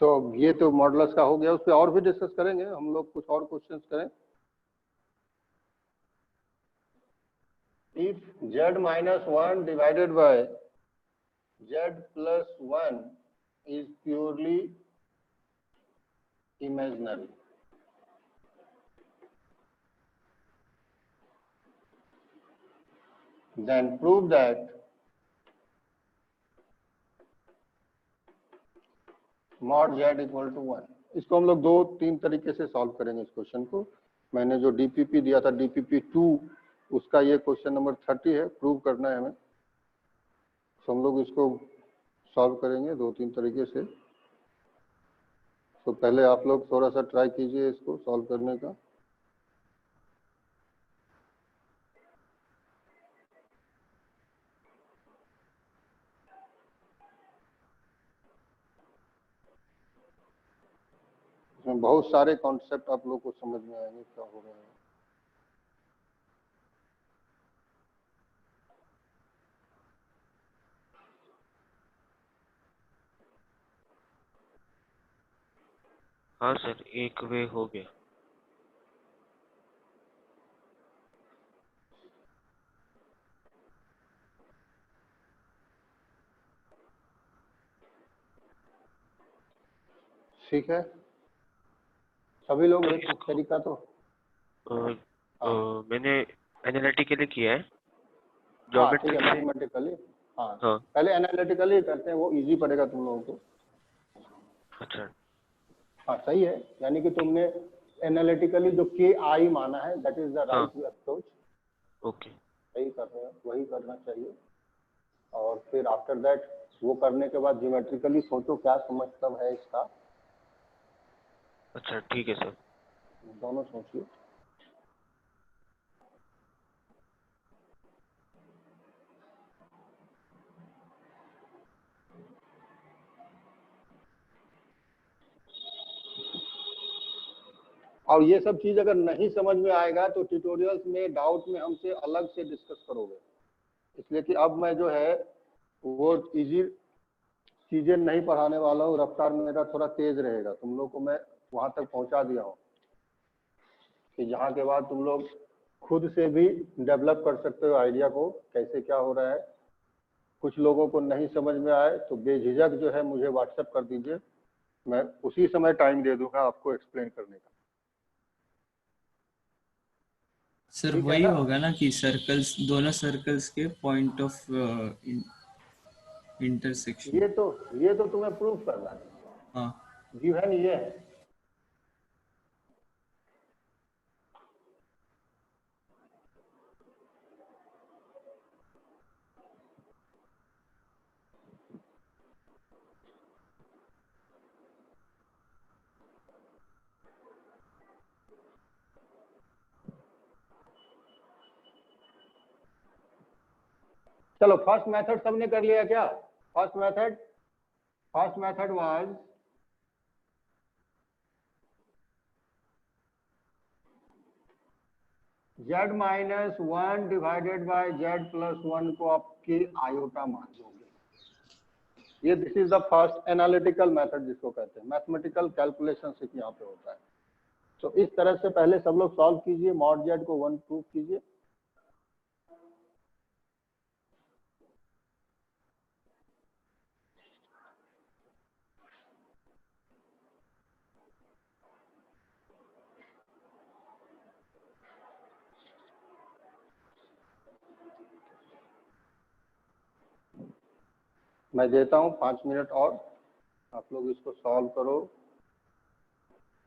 तो ये तो मॉडुलस का हो गया, उस पर और भी डिस्कस करेंगे हम लोग, कुछ और क्वेश्चंस करें। If z minus 1 divided by z plus 1 is purely imaginary, then prove that mod z equal to 1। इसको हम लोग 2-3 तरीके से सॉल्व करेंगे इस क्वेश्चन को। मैंने जो डीपीपी दिया था डीपीपी 2, उसका ये क्वेश्चन नंबर 30 है, प्रूव करना है हमें। तो हम लोग इसको सॉल्व करेंगे 2-3 तरीके से। तो पहले आप लोग थोड़ा सा ट्राई कीजिए इसको सॉल्व करने का। इसमें बहुत सारे कॉन्सेप्ट आप लोग को समझ में आएंगे क्या हो रहा है। हाँ सर, एक वे हो गया। ठीक है, सभी लोग एक तरीका तो मैंने एनालिटिकली किया है, हाँ ठीक है, ज्योमेट्रिकली। मैथमेटिकली। हाँ हाँ, पहले एनालिटिकली करते हैं, वो इजी पड़ेगा तुम लोगों को। अच्छा हाँ सही है, यानी कि तुमने एनालिटिकली जो के आई माना है, that is the right approach. Okay, सही कर रहे हो, वही करना चाहिए। और फिर आफ्टर दैट वो करने के बाद ज्योमेट्रिकली सोचो क्या मतलब है इसका। अच्छा ठीक है सर। दोनों सोचिए। और ये सब चीज अगर नहीं समझ में आएगा तो ट्यूटोरियल्स में डाउट में हमसे अलग से डिस्कस करोगे, इसलिए कि अब मैं जो है वो इजी चीजें नहीं पढ़ाने वाला हूँ। रफ्तार मेरा थोड़ा तेज रहेगा, तुम लोग को मैं वहां तक पहुंचा दिया हूँ कि जहाँ के बाद तुम लोग खुद से भी डेवलप कर सकते हो आइडिया को, कैसे क्या हो रहा है। कुछ लोगों को नहीं समझ में आए तो बेझिझक जो है मुझे व्हाट्सएप कर दीजिए, मैं उसी समय टाइम दे दूंगा आपको एक्सप्लेन करने का। सर ठीक है वही ना? होगा ना कि सर्कल्स, दोनों सर्कल्स के पॉइंट ऑफ इंटरसेक्शन। ये तो तुम्हें प्रूफ करना है। हाँ गिवन ये है। चलो फर्स्ट मेथड सबने कर लिया क्या? First method was z minus 1 divided by z plus 1 को आपके आयोटा मान दोगे। ये this is the first analytical method जिसको कहते हैं, मैथमेटिकल कैलकुलेशन से यहाँ पे होता है। तो इस तरह से पहले सब लोग सॉल्व कीजिए, मॉड z को 1 प्रूफ कीजिए। मैं देता हूँ 5 मिनट और, आप लोग इसको सॉल्व करो,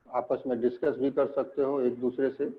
आपस में डिस्कस भी कर सकते हो एक दूसरे से।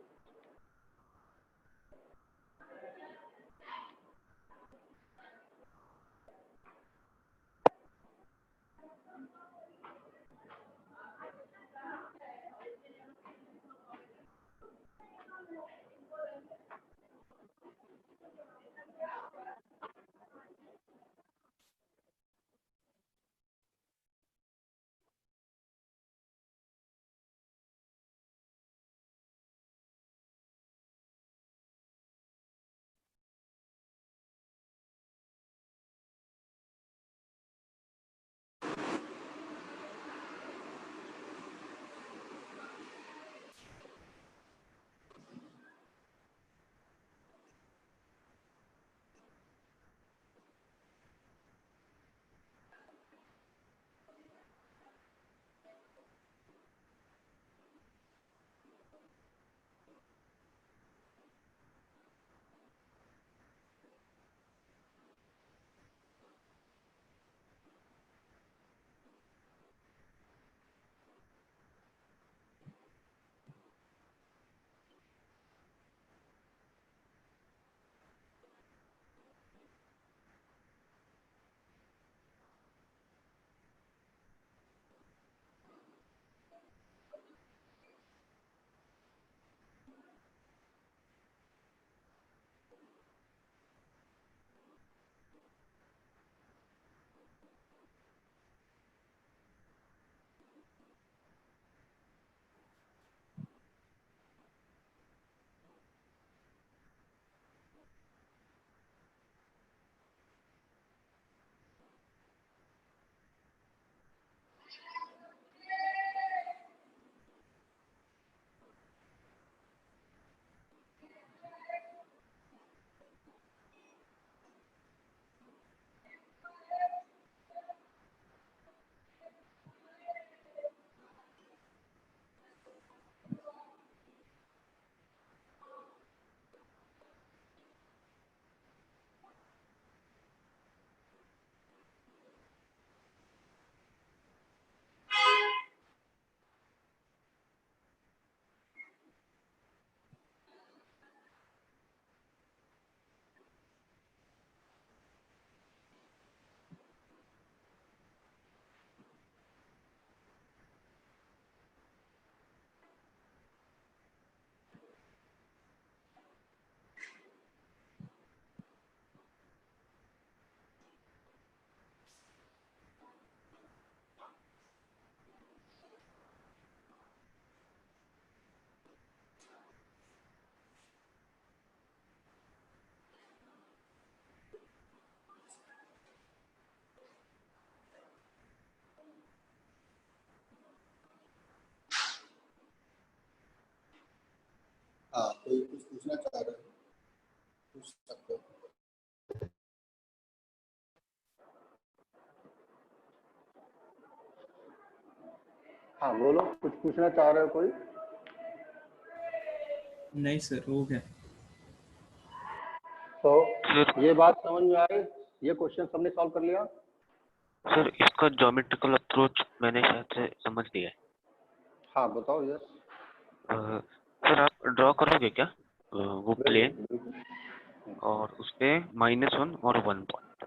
कोई कुछ पूछना चाह रहे हो पूछ सकते हो। हाँ बोलो, कुछ पूछना चाह रहे हो कोई? नहीं सर, हो गया। तो ये बात समझ में आई, ये क्वेश्चन हमने सॉल्व कर लिया। सर इसका ज्योमेट्रिकल अप्रोच मैंने शायद से समझ लिया है। हाँ बताओ। यस सर आप ड्रॉ करोगे क्या वो प्लेन और उसपे -1 और 1 पॉइंट?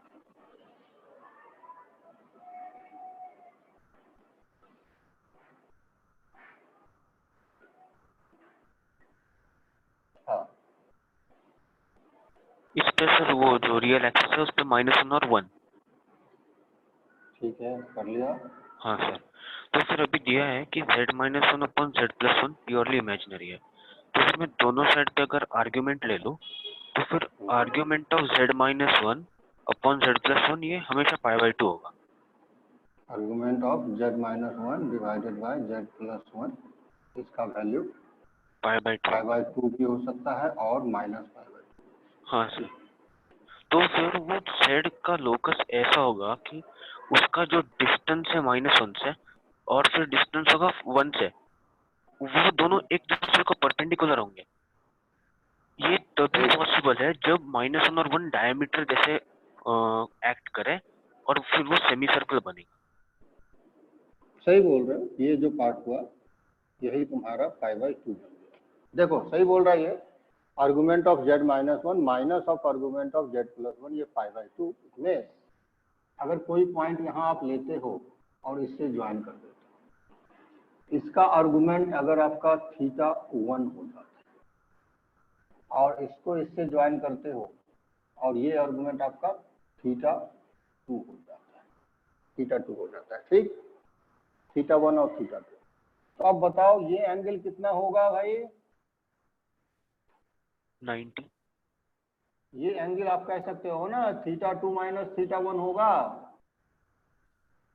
हाँ इस पे सर वो जो रियल एक्सिस है उस पे -1 और 1। ठीक है, कर लिया। हाँ सर, तो सर अभी दिया है कि z-1 upon z+1 purely imaginary है, तो इसमें दोनों साइड पे अगर आर्ग्यूमेंट ले लो तो फिर argument of z-1 upon z+1 ये हमेशा π/2 होगा। Argument of z-1 divided by z+1, इसका वैल्यू π/2 भी हो सकता है और -π/2। हाँ सर, तो फिर वो z का लोकस ऐसा होगा कि उसका जो डिस्टेंस है -1 से और फिर डिस्टेंस होगा 1 से, वो दोनों एक दूसरे को परपेंडिकुलर होंगे। ये तभी पॉसिबल है जब -1 और 1 डायमीटर जैसे एक्ट करे और फिर वो सेमी सर्कल बनेगा। सही बोल रहे हो, ये जो पार्ट हुआ यही तुम्हारा π/2। देखो सही बोल रहा है ये, argument of z-1 minus of argument of z+1, ये π/2 में अगर कोई पॉइंट यहाँ आप लेते हो और इससे ज्वाइन कर देते हो, इसका आर्गुमेंट अगर आपका θ1 हो जाता है और इसको इससे ज्वाइन करते हो और ये आर्गुमेंट आपका θ2 हो जाता है, θ2 हो जाता है। ठीक, θ1 और θ2। तो अब बताओ ये एंगल कितना होगा भाई? 90। ये एंगल आप कह सकते हो ना θ2 माइनस θ1 होगा,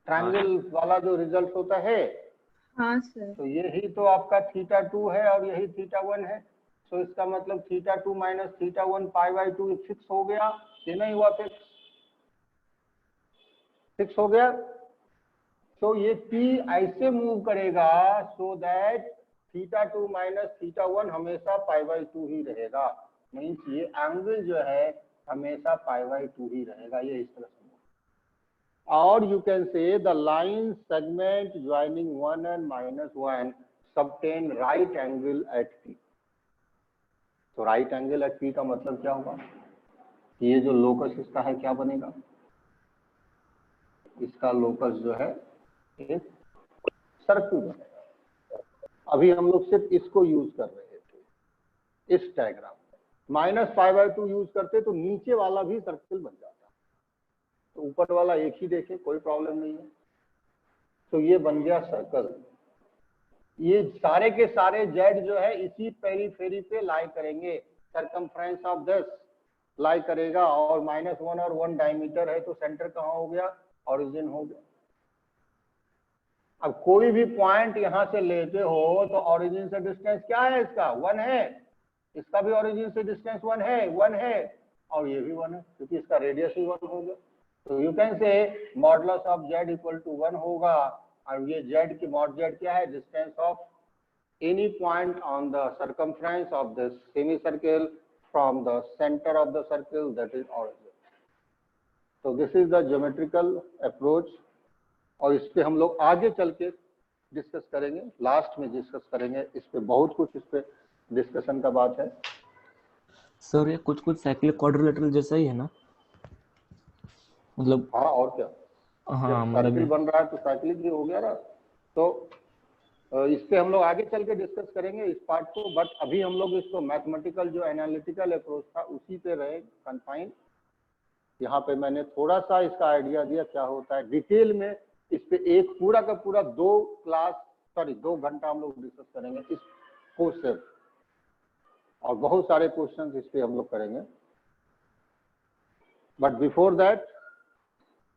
ट्रायंगल वाला जो रिजल्ट होता है। हाँ सर। तो यही तो आपका θ2 है और यही θ1 है, तो इसका मतलब θ2 माइनस θ1 π/2 फिक्स हो गया, ये नहीं हुआ फिक्स हो गया। तो ये P ऐसे मूव करेगा सो दैट θ2 माइनस θ1 हमेशा π/2 ही रहेगा, मीन्स ये एंगल जो है हमेशा π/2 ही रहेगा, ये इस तरह से। और you can say the line segment joining 1 and -1 subtend right angle at P। तो राइट एंगल एट P का मतलब क्या होगा? ये जो लोकस इसका है क्या बनेगा? इसका लोकस जो है एक सर्कल बनेगा। अभी हम लोग सिर्फ इसको यूज कर रहे थे इस डायग्राम में, -π/2 यूज करते तो नीचे वाला भी सर्कल बन जाता, तो ऊपर वाला एक ही देखे, कोई प्रॉब्लम नहीं है। तो ये बन गया सर्कल। ये सारे के सारे जेड जो है इसी पेरीफेरी पे लाई करेंगे, सरकमफ्रेंस ऑफ दिस लाई करेगा, और -1 और 1 डायमीटर है तो सेंटर कहाँ हो गया? ओरिजिन हो गया। अब कोई भी पॉइंट यहां से लेते हो तो ओरिजिन से डिस्टेंस क्या है? इसका 1 है, इसका भी ओरिजिन से डिस्टेंस 1 है और ये भी 1 है क्योंकि इसका रेडियस ही 1 हो गया। तो you can say modulus of z equal to 1 होगा, और ये z की मॉड z क्या है? Distance of any point on the circumference of the semi circle from the centre of the circle, that is origin. तो this is the geometrical approach, और इस पे हम लोग आगे चल के डिस्कस करेंगे, लास्ट में डिस्कस करेंगे इस पे, बहुत कुछ इस पे डिस्कशन का बात है। सर ये कुछ साइक्लिक क्वाड्रिलेटरल जैसा ही है ना, मतलब? हाँ और क्या, हाँ जब सर्किल बन रहा है तो साइक्लिक भी हो गया ना। तो इस पे हम लोग आगे चल के डिस्कस करेंगे इस पार्ट को, बट अभी हम लोग इसको मैथमेटिकल जो एनालिटिकल अप्रोच था उसी पे रहे कन्फाइन। यहाँ पे मैंने थोड़ा सा इसका आइडिया दिया क्या होता है, डिटेल में इस पे एक पूरा का पूरा 2 घंटा हम लोग डिस्कस करेंगे इस कोर्स से, और बहुत सारे क्वेश्चंस इस पे हम लोग करेंगे। बट बिफोर दैट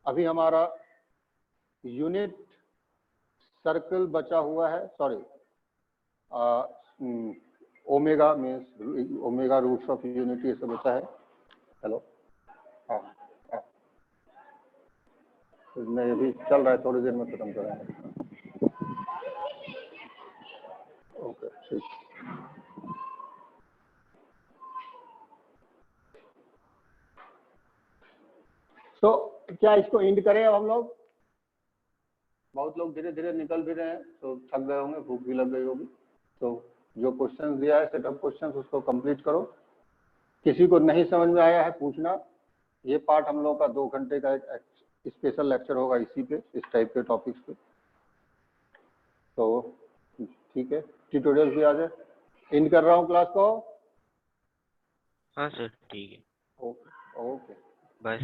अभी हमारा यूनिट सर्कल बचा हुआ है, omega means omega roots of unity, ये सब बचा है। हेलो, हाँ हाँ, नहीं अभी चल रहा है, थोड़ी देर में खत्म करेंगे। ओके ठीक। तो क्या इसको एंड करें अब हम लोग? बहुत लोग धीरे धीरे निकल भी रहे हैं, तो थक गए होंगे, भूख भी लग गई होगी। तो जो क्वेश्चन दिया है सेटअप क्वेश्चन, उसको कंप्लीट करो। किसी को नहीं समझ में आया है पूछना। ये पार्ट हम लोग का 2 घंटे का एक स्पेशल लेक्चर होगा इसी पे, इस टाइप के टॉपिक्स पे। तो ठीक है, ट्यूटोरियल भी आ जाए। एंड कर रहा हूँ क्लास को। हाँ सर ठीक है, ओके ओके बाय।